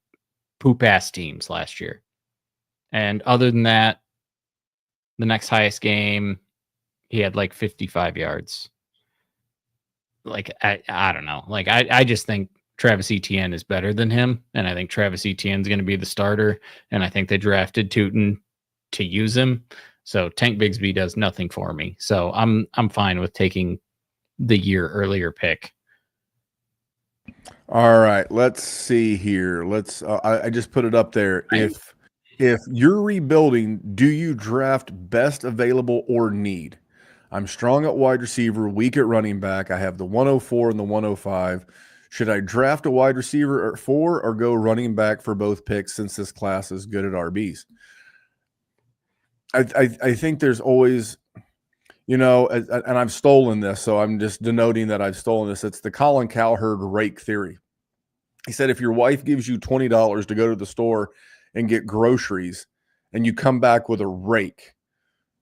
poop-ass teams last year. And other than that, the next highest game, he had like 55 yards. Like, I don't know. Like, I just think Travis Etienne is better than him. And I think Travis Etienne's going to be the starter. And I think they drafted Tootin to use him. So Tank Bigsby does nothing for me. So I'm fine with taking the year earlier pick. All right, let's see here. I just put it up there. If you're rebuilding, do you draft best available or need? I'm strong at wide receiver, weak at running back. I have the 104 and the 105. Should I draft a wide receiver at 4 or go running back for both picks, since this class is good at RBs? I think there's always, and I've stolen this, so I'm just denoting that I've stolen this. It's the Colin Cowherd rake theory. He said, if your wife gives you $20 to go to the store and get groceries, and you come back with a rake,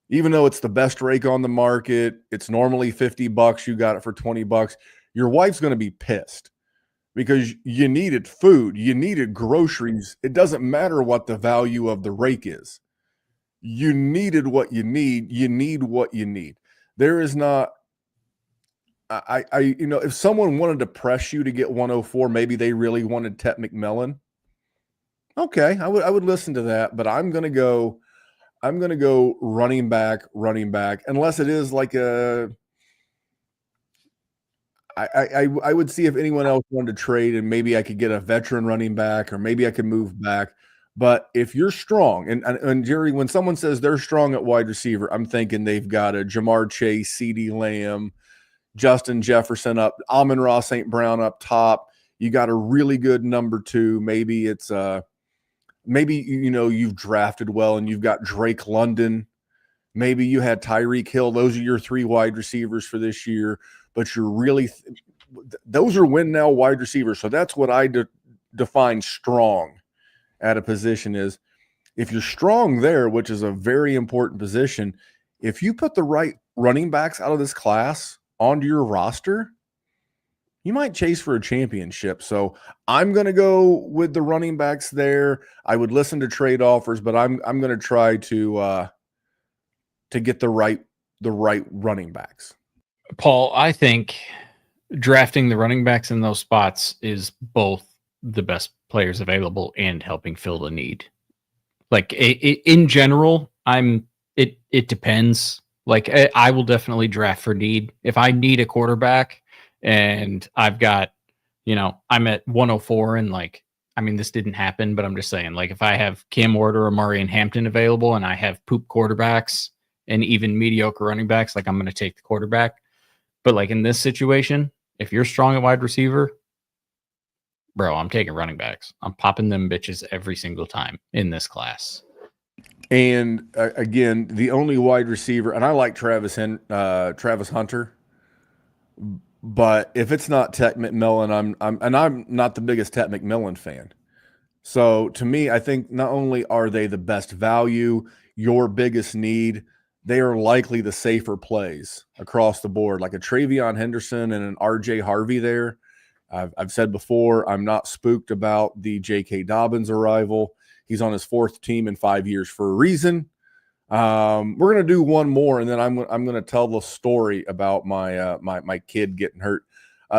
even though it's the best rake on the market, it's normally $50, you got it for $20, your wife's going to be pissed because you needed food, you needed groceries. It doesn't matter what the value of the rake is. You needed what you need. You need what you need. There is not, if someone wanted to press you to get 104, maybe they really wanted Tet McMillan. Okay, I would listen to that, but I'm gonna go running back, unless it is like I would see if anyone else wanted to trade, and maybe I could get a veteran running back, or maybe I could move back. But if you're strong, and Jerry, when someone says they're strong at wide receiver, I'm thinking they've got a Jamar Chase, CeeDee Lamb, Justin Jefferson up, Amon-Ra St. Brown up top. You got a really good number 2. Maybe it's you've drafted well and you've got Drake London. Maybe you had Tyreek Hill. Those are your 3 wide receivers for this year. But you're really those are win now wide receivers. So that's what I define strong at a position is. If you're strong there, which is a very important position, if you put the right running backs out of this class onto your roster, you might chase for a championship. So I'm going to go with the running backs there. I would listen to trade offers, but I'm going to try to get the right running backs. Paul, I think drafting the running backs in those spots is both the best players available and helping fill the need. Like in general, it depends. Like I will definitely draft for need. If I need a quarterback and I've got, I'm at 104 and this didn't happen, but I'm just saying, like, if I have Cam Ward or Amari and Hampton available and I have poop quarterbacks and even mediocre running backs, like, I'm going to take the quarterback. But like in this situation, if you're strong at wide receiver, bro, I'm taking running backs. I'm popping them bitches every single time in this class. And again, the only wide receiver, and I like Travis Hunter, but if it's not Tet McMillan, I'm not the biggest Tet McMillan fan. So to me, I think not only are they the best value, your biggest need, they are likely the safer plays across the board, like a Travion Henderson and an RJ Harvey there. I've said before, I'm not spooked about the J.K. Dobbins arrival. He's on his 4th team in 5 years for a reason. We're going to do one more, and then I'm going to tell the story about my kid getting hurt.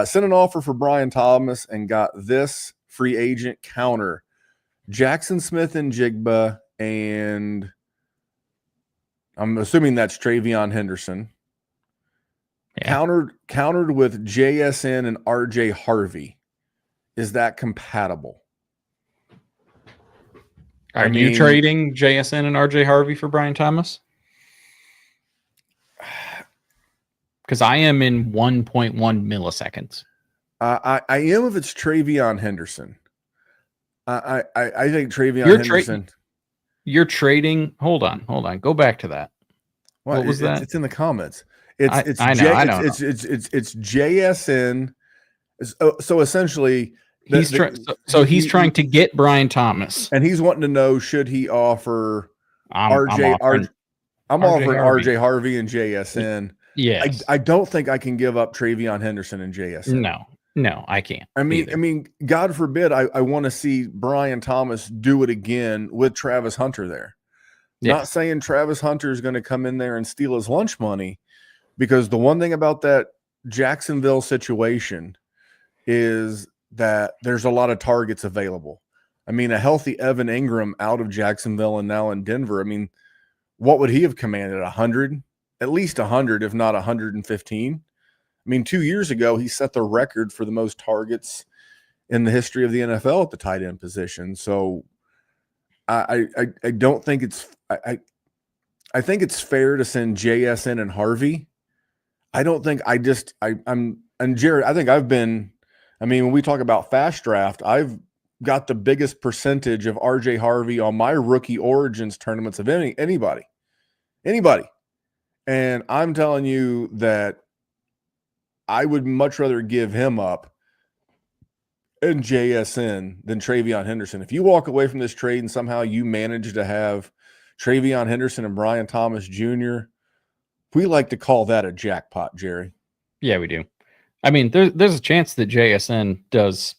Sent an offer for Brian Thomas and got this free agent counter. Jackson Smith and Jigba, and I'm assuming that's Travion Henderson. Yeah. Countered with JSN and RJ Harvey. Is that compatible? Are you trading JSN and RJ Harvey for Brian Thomas? Because I am in 1.1 milliseconds. I am if it's Travion Henderson. I think Travion Henderson. You're trading. Hold on. Go back to that. What was that? It's in the comments. It's JSN. So essentially, he's trying to get Brian Thomas, and he's wanting to know, should he offer RJ? I'm offering RJ Harvey and JSN. Yes, I don't think I can give up Travion Henderson and JSN. No, I can't. I mean, God forbid, I want to see Brian Thomas do it again with Travis Hunter there. Yeah. Not saying Travis Hunter is going to come in there and steal his lunch money, because the one thing about that Jacksonville situation is that there's a lot of targets available. I mean, a healthy Evan Ingram out of Jacksonville and now in Denver, I mean, what would he have commanded? 100? At least 100, if not 115. I mean, 2 years ago, he set the record for the most targets in the history of the NFL at the tight end position. So I don't think it's I think it's fair to send JSN and Harvey. I don't think I'm Jared, I think when we talk about Fastdraft, I've got the biggest percentage of RJ Harvey on my rookie origins tournaments of anybody. And I'm telling you that I would much rather give him up and JSN than Travion Henderson. If you walk away from this trade and somehow you manage to have Travion Henderson and Brian Thomas Jr., we like to call that a jackpot, Jerry. Yeah, we do. I mean, there's a chance that JSN does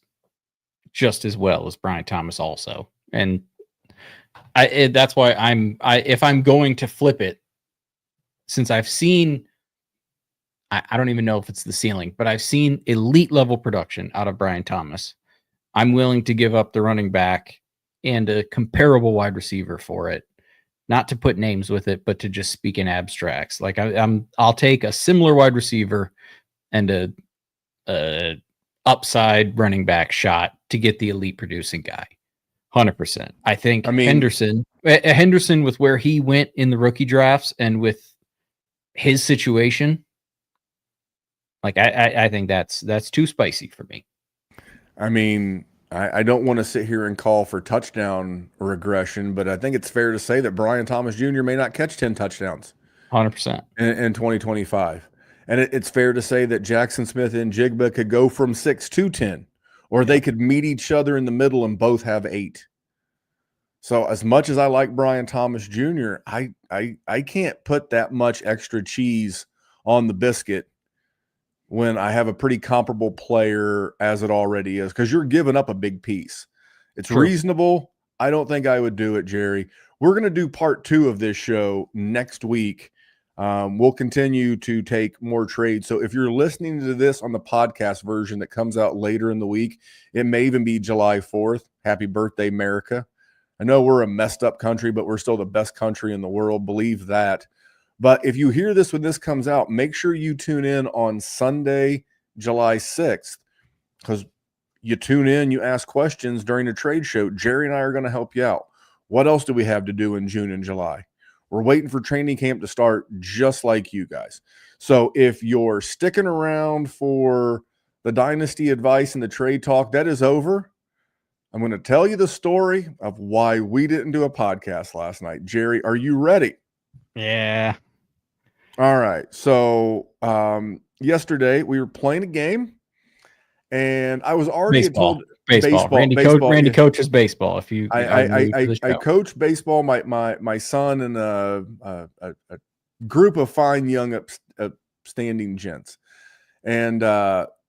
just as well as Brian Thomas also. And that's why if I'm going to flip it, since I've seen, I don't even know if it's the ceiling, but I've seen elite level production out of Brian Thomas. I'm willing to give up the running back and a comparable wide receiver for it. Not to put names with it, but to just speak in abstracts. Like I'll take a similar wide receiver and a upside running back shot to get the elite producing guy. 100%. I think Henderson with where he went in the rookie drafts and with his situation, like I think that's too spicy for me. I mean, I don't want to sit here and call for touchdown regression, but I think it's fair to say that Brian Thomas Jr. may not catch 10 touchdowns. 100%. In 2025. And it's fair to say that Jackson Smith and Jigba could go from 6 to 10, or they could meet each other in the middle and both have 8. So as much as I like Brian Thomas Jr., I can't put that much extra cheese on the biscuit when I have a pretty comparable player as it already is, because you're giving up a big piece. It's True. reasonable. I don't think I would do it, Jerry. We're going to do part 2 of this show next week. We'll continue to take more trades. So if you're listening to this on the podcast version that comes out later in the week, it may even be July 4th. Happy birthday, America. I know we're a messed up country, but we're still the best country in the world. Believe that. But if you hear this when this comes out, make sure you tune in on Sunday, July 6th, because you tune in, you ask questions during the trade show. Jerry and I are going to help you out. What else do we have to do in June and July? We're waiting for training camp to start just like you guys. So if you're sticking around for the Dynasty advice and the trade talk, that is over. I'm going to tell you the story of why we didn't do a podcast last night. Jerry, are you ready? Yeah. All right. So yesterday we were playing a game, and I was already told baseball. Randy coaches baseball. If you, I coach baseball. My son and a group of fine young upstanding gents, and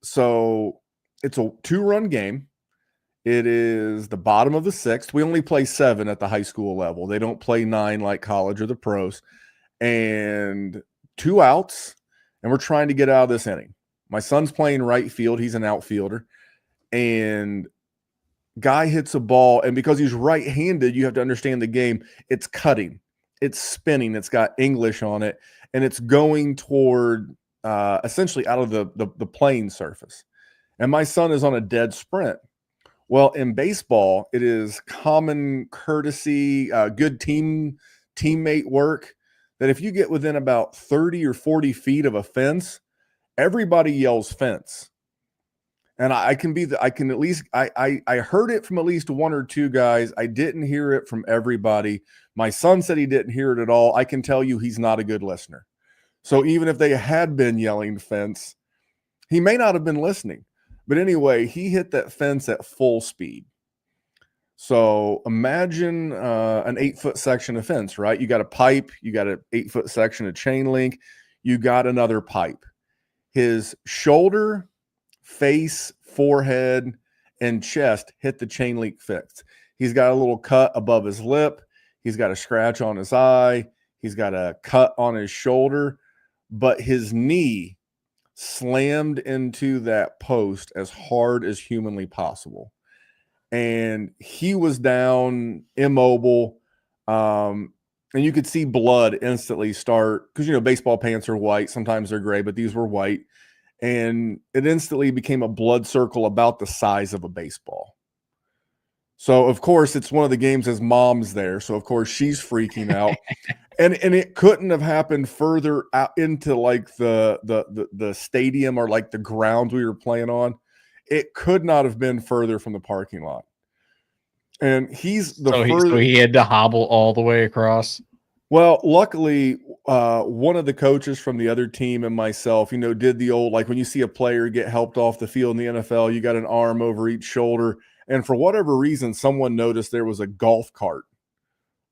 so it's a 2-run game. It is the bottom of the 6th. We only play 7 at the high school level. They don't play 9 like college or the pros. And 2 outs, and we're trying to get out of this inning. My son's playing right field. He's an outfielder. And guy hits a ball, and because he's right-handed, you have to understand the game. It's cutting. It's spinning. It's got English on it, and it's going toward essentially out of the playing surface. And my son is on a dead sprint. Well, in baseball, it is common courtesy, good teammate work, that if you get within about 30 or 40 feet of a fence, everybody yells fence. And I heard it from at least 1 or 2 guys. I didn't hear it from everybody. My son said he didn't hear it at all. I can tell you he's not a good listener. So even if they had been yelling fence, he may not have been listening. But anyway, he hit that fence at full speed. So imagine an 8-foot section of fence, right? You got a pipe, you got an 8-foot section of chain link, you got another pipe. His shoulder, face, forehead, and chest hit the chain link fence. He's got a little cut above his lip. He's got a scratch on his eye. He's got a cut on his shoulder. But his knee slammed into that post as hard as humanly possible. And he was down, immobile. And you could see blood instantly start, because, baseball pants are white. Sometimes they're gray, but these were white. And it instantly became a blood circle about the size of a baseball. So, of course, it's one of the games his mom's there. So, of course, she's freaking out. And it couldn't have happened further out into like the stadium or like the grounds we were playing on. It could not have been further from the parking lot. And so he had to hobble all the way across. Well, luckily, one of the coaches from the other team and myself, did the old, like when you see a player get helped off the field in the NFL, you got an arm over each shoulder. And for whatever reason, someone noticed there was a golf cart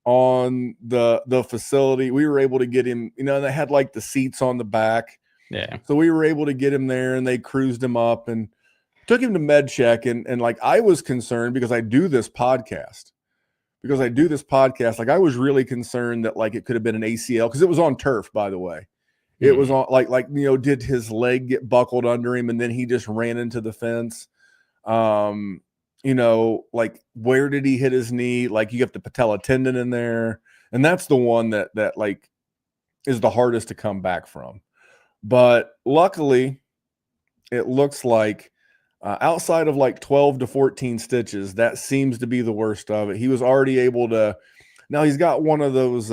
on the facility. We were able to get him, they had like the seats on the back. Yeah. So we were able to get him there, and they cruised him up and took him to med check. And like, I was concerned because I do this podcast. Like, I was really concerned that like it could have been an ACL, because it was on turf, by the way. It was on like, did his leg get buckled under him and then he just ran into the fence? Like, where did he hit his knee? Like, you have the patella tendon in there. And that's the one that like is the hardest to come back from. But luckily, it looks like outside of like 12 to 14 stitches, that seems to be the worst of it. He was already able to, now he's got one of those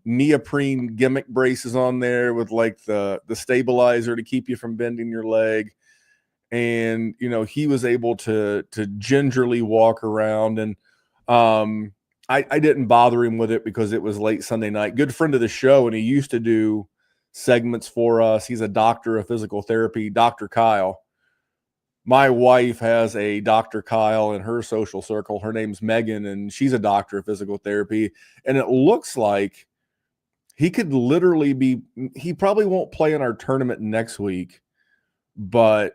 neoprene gimmick braces on there with like the stabilizer to keep you from bending your leg. And, he was able to gingerly walk around. And I didn't bother him with it because it was late Sunday night. Good friend of the show, and he used to do segments for us. He's a doctor of physical therapy, Dr. Kyle. my wife has a Dr. Kyle in her social circle. Her name's Megan, and she's a doctor of physical therapy. And it looks like he could literally be, he probably won't play in our tournament next week, but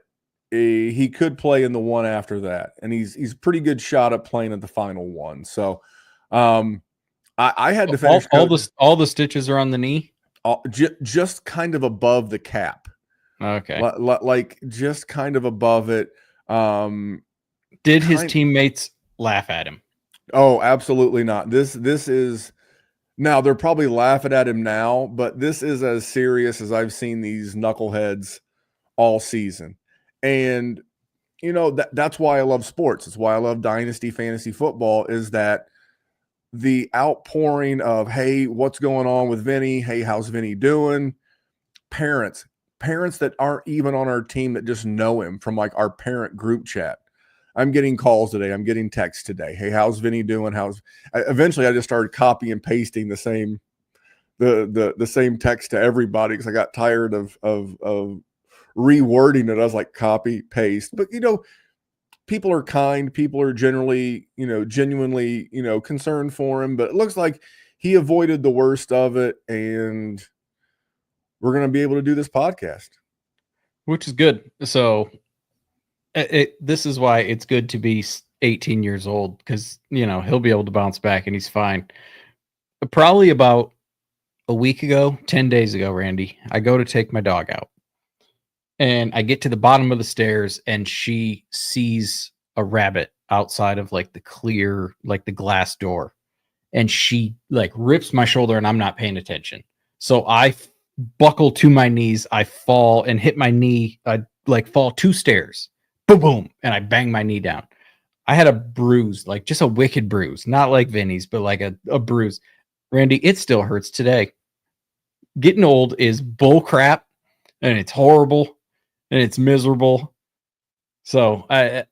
he could play in the one after that. And he's pretty good shot at playing at the final one. So I had to finish. All the stitches are on the knee? Just kind of above the cap. Okay. Like just kind of above it. Did his teammates laugh at him? Oh, absolutely not. This is, now they're probably laughing at him now, but this is as serious as I've seen these knuckleheads all season. And you know, that's why I love sports. It's why I love Dynasty fantasy football, is that the outpouring of, hey, what's going on with Vinny? Hey, how's Vinny doing? Parents that aren't even on our team that just know him from like our parent group chat. I'm getting calls today. I'm getting texts today. Hey, how's Vinny doing? Eventually I just started copy and pasting the same text to everybody because I got tired of rewording it. I was like, copy, paste. But you know, people are kind. People are generally, you know, genuinely, you know, concerned for him. But it looks like he avoided the worst of it, and we're going to be able to do this podcast, which is good. So this is why it's good to be 18 years old, because, you know, he'll be able to bounce back and he's fine. Probably about a week ago, 10 days ago, Randy, I go to take my dog out and I get to the bottom of the stairs and she sees a rabbit outside of like the clear, like the glass door. And she like rips my shoulder and I'm not paying attention. So I buckle to my knees. I fall and hit my knee. I like fall 2 stairs. Boom, boom. And I bang my knee down. I had a bruise, like just a wicked bruise, not like Vinny's, but like a bruise. Randy, it still hurts today. Getting old is bull crap, and it's horrible and it's miserable. So I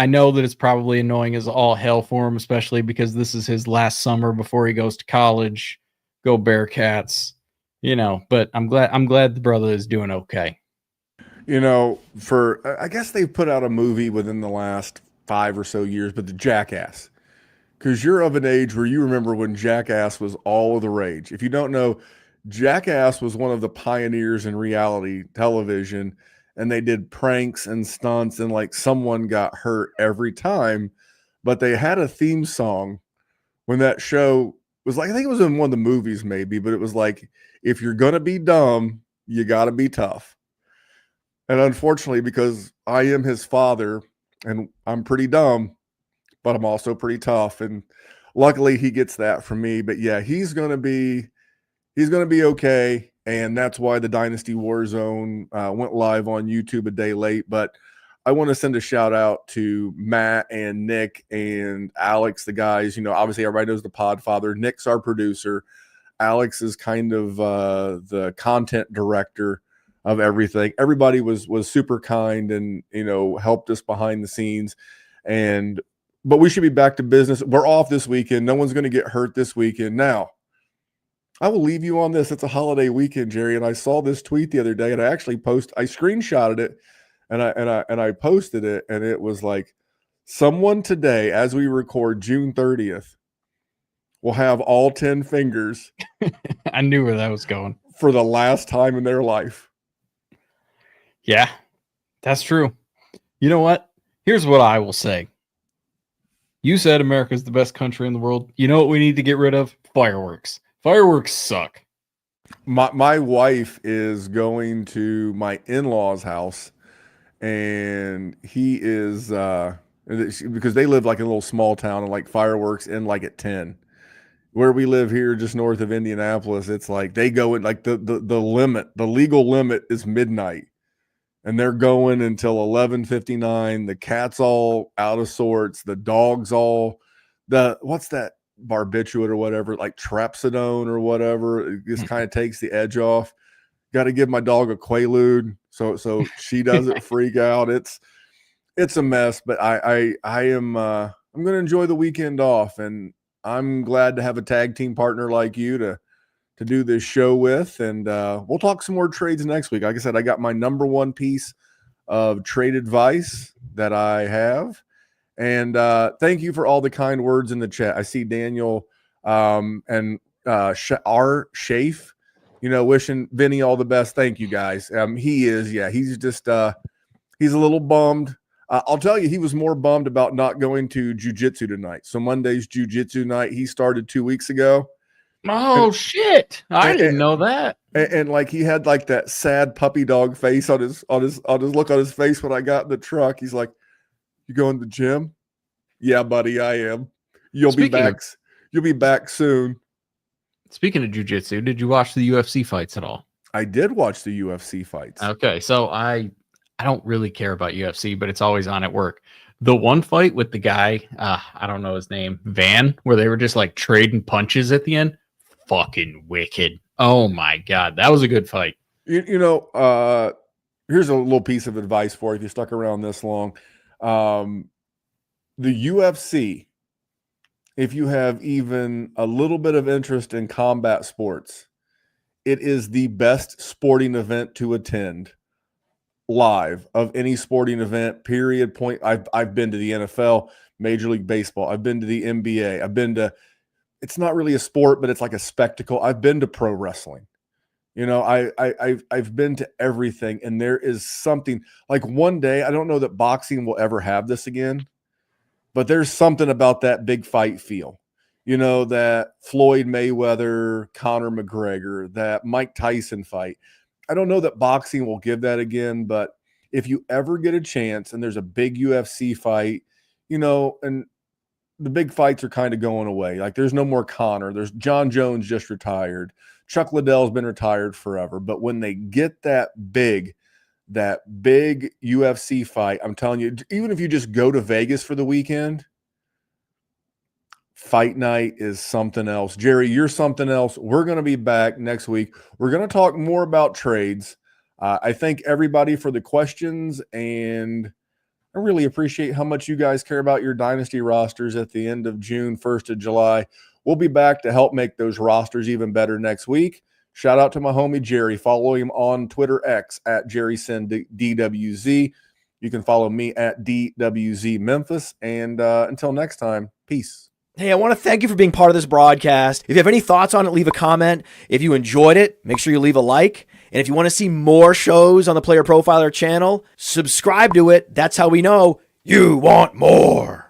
know that it's probably annoying as all hell for him, especially because this is his last summer before he goes to college. Go Bearcats, you know, but I'm glad the brother is doing okay. You know, I guess they've put out a movie within the last 5 or so years, but the Jackass, because you're of an age where you remember when Jackass was all of the rage. If you don't know, Jackass was one of the pioneers in reality television, and they did pranks and stunts, and like someone got hurt every time, but they had a theme song when that show was like, I think it was in one of the movies maybe, but it was like, if you're going to be dumb, you got to be tough. And unfortunately, because I am his father and I'm pretty dumb, but I'm also pretty tough. And luckily he gets that from me. But yeah, he's going to be okay. And that's why the Dynasty WarZone went live on YouTube a day late. But I want to send a shout out to Matt and Nick and Alex, the guys. You know, obviously everybody knows the Podfather. Nick's our producer. Alex is kind of the content director of everything. Everybody was super kind and, you know, helped us behind the scenes. But we should be back to business. We're off this weekend. No one's going to get hurt this weekend. Now, I will leave you on this. It's a holiday weekend, Jerry, and I saw this tweet the other day, and I screenshotted it, and I posted it, and it was like, someone today, as we record June 30th, will have all 10 fingers. I knew where that was going. For the last time in their life. Yeah, that's true. You know what? Here's what I will say. You said America's the best country in the world. You know what we need to get rid of? Fireworks. Fireworks suck. My wife is going to my in-laws' house, and he is because they live like in a little small town, and like fireworks end like at 10. Where we live here, just north of Indianapolis, it's like they go in like the limit, the legal limit is midnight. And they're going until 11:59. The cat's all out of sorts. The dog's all what's that barbiturate or whatever, like Trapsodone or whatever. It just kind of takes the edge off. Got to give my dog a Quaalude so she doesn't freak out. It's a mess, but I'm going to enjoy the weekend off, and I'm glad to have a tag team partner like you to do this show with, and we'll talk some more trades next week. Like I said, I got my number one piece of trade advice that I have. And thank you for all the kind words in the chat. I see Daniel and R. Shafe, wishing Vinny all the best. Thank you guys. He's just he's a little bummed. I'll tell you, he was more bummed about not going to jiu-jitsu tonight. So Monday's jiu-jitsu night, he started 2 weeks ago. Oh, shit. I didn't know that. And like he had like that sad puppy dog face on his look on his face when I got in the truck. He's like, "You going to the gym?" "Yeah, buddy, I am. You'll be back soon." Speaking of jiu-jitsu, did you watch the UFC fights at all? I did watch the UFC fights. Okay, so I don't really care about UFC, but it's always on at work. The one fight with the guy, I don't know his name, Van, where they were just like trading punches at the end. Fucking wicked. Oh my God. That was a good fight. Here's a little piece of advice for you if you stuck around this long. The UFC, if you have even a little bit of interest in combat sports, it is the best sporting event to attend live of any sporting event, period, point. I've been to the NFL, Major League Baseball. I've been to the NBA. I've been to, it's not really a sport, but it's like a spectacle. I've been to pro wrestling. I've been to everything, and there is something like one day, I don't know that boxing will ever have this again, but there's something about that big fight feel. That Floyd Mayweather, Conor McGregor, that Mike Tyson fight. I don't know that boxing will give that again, but if you ever get a chance and there's a big UFC fight, and the big fights are kind of going away. Like there's no more Conor. There's John Jones just retired. Chuck Liddell's been retired forever. But when they get that big UFC fight, I'm telling you, even if you just go to Vegas for the weekend, fight night is something else. Jerry, you're something else. We're going to be back next week. We're going to talk more about trades. I thank everybody for the questions, and I really appreciate how much you guys care about your dynasty rosters at the end of June, 1st of July. We'll be back to help make those rosters even better next week. Shout out to my homie Jerry. Follow him on Twitter X at JerrySendDWZ. You can follow me at DWZ Memphis. And until next time, peace. Hey, I want to thank you for being part of this broadcast. If you have any thoughts on it, leave a comment. If you enjoyed it, make sure you leave a like. And if you want to see more shows on the Player Profiler channel, subscribe to it. That's how we know you want more.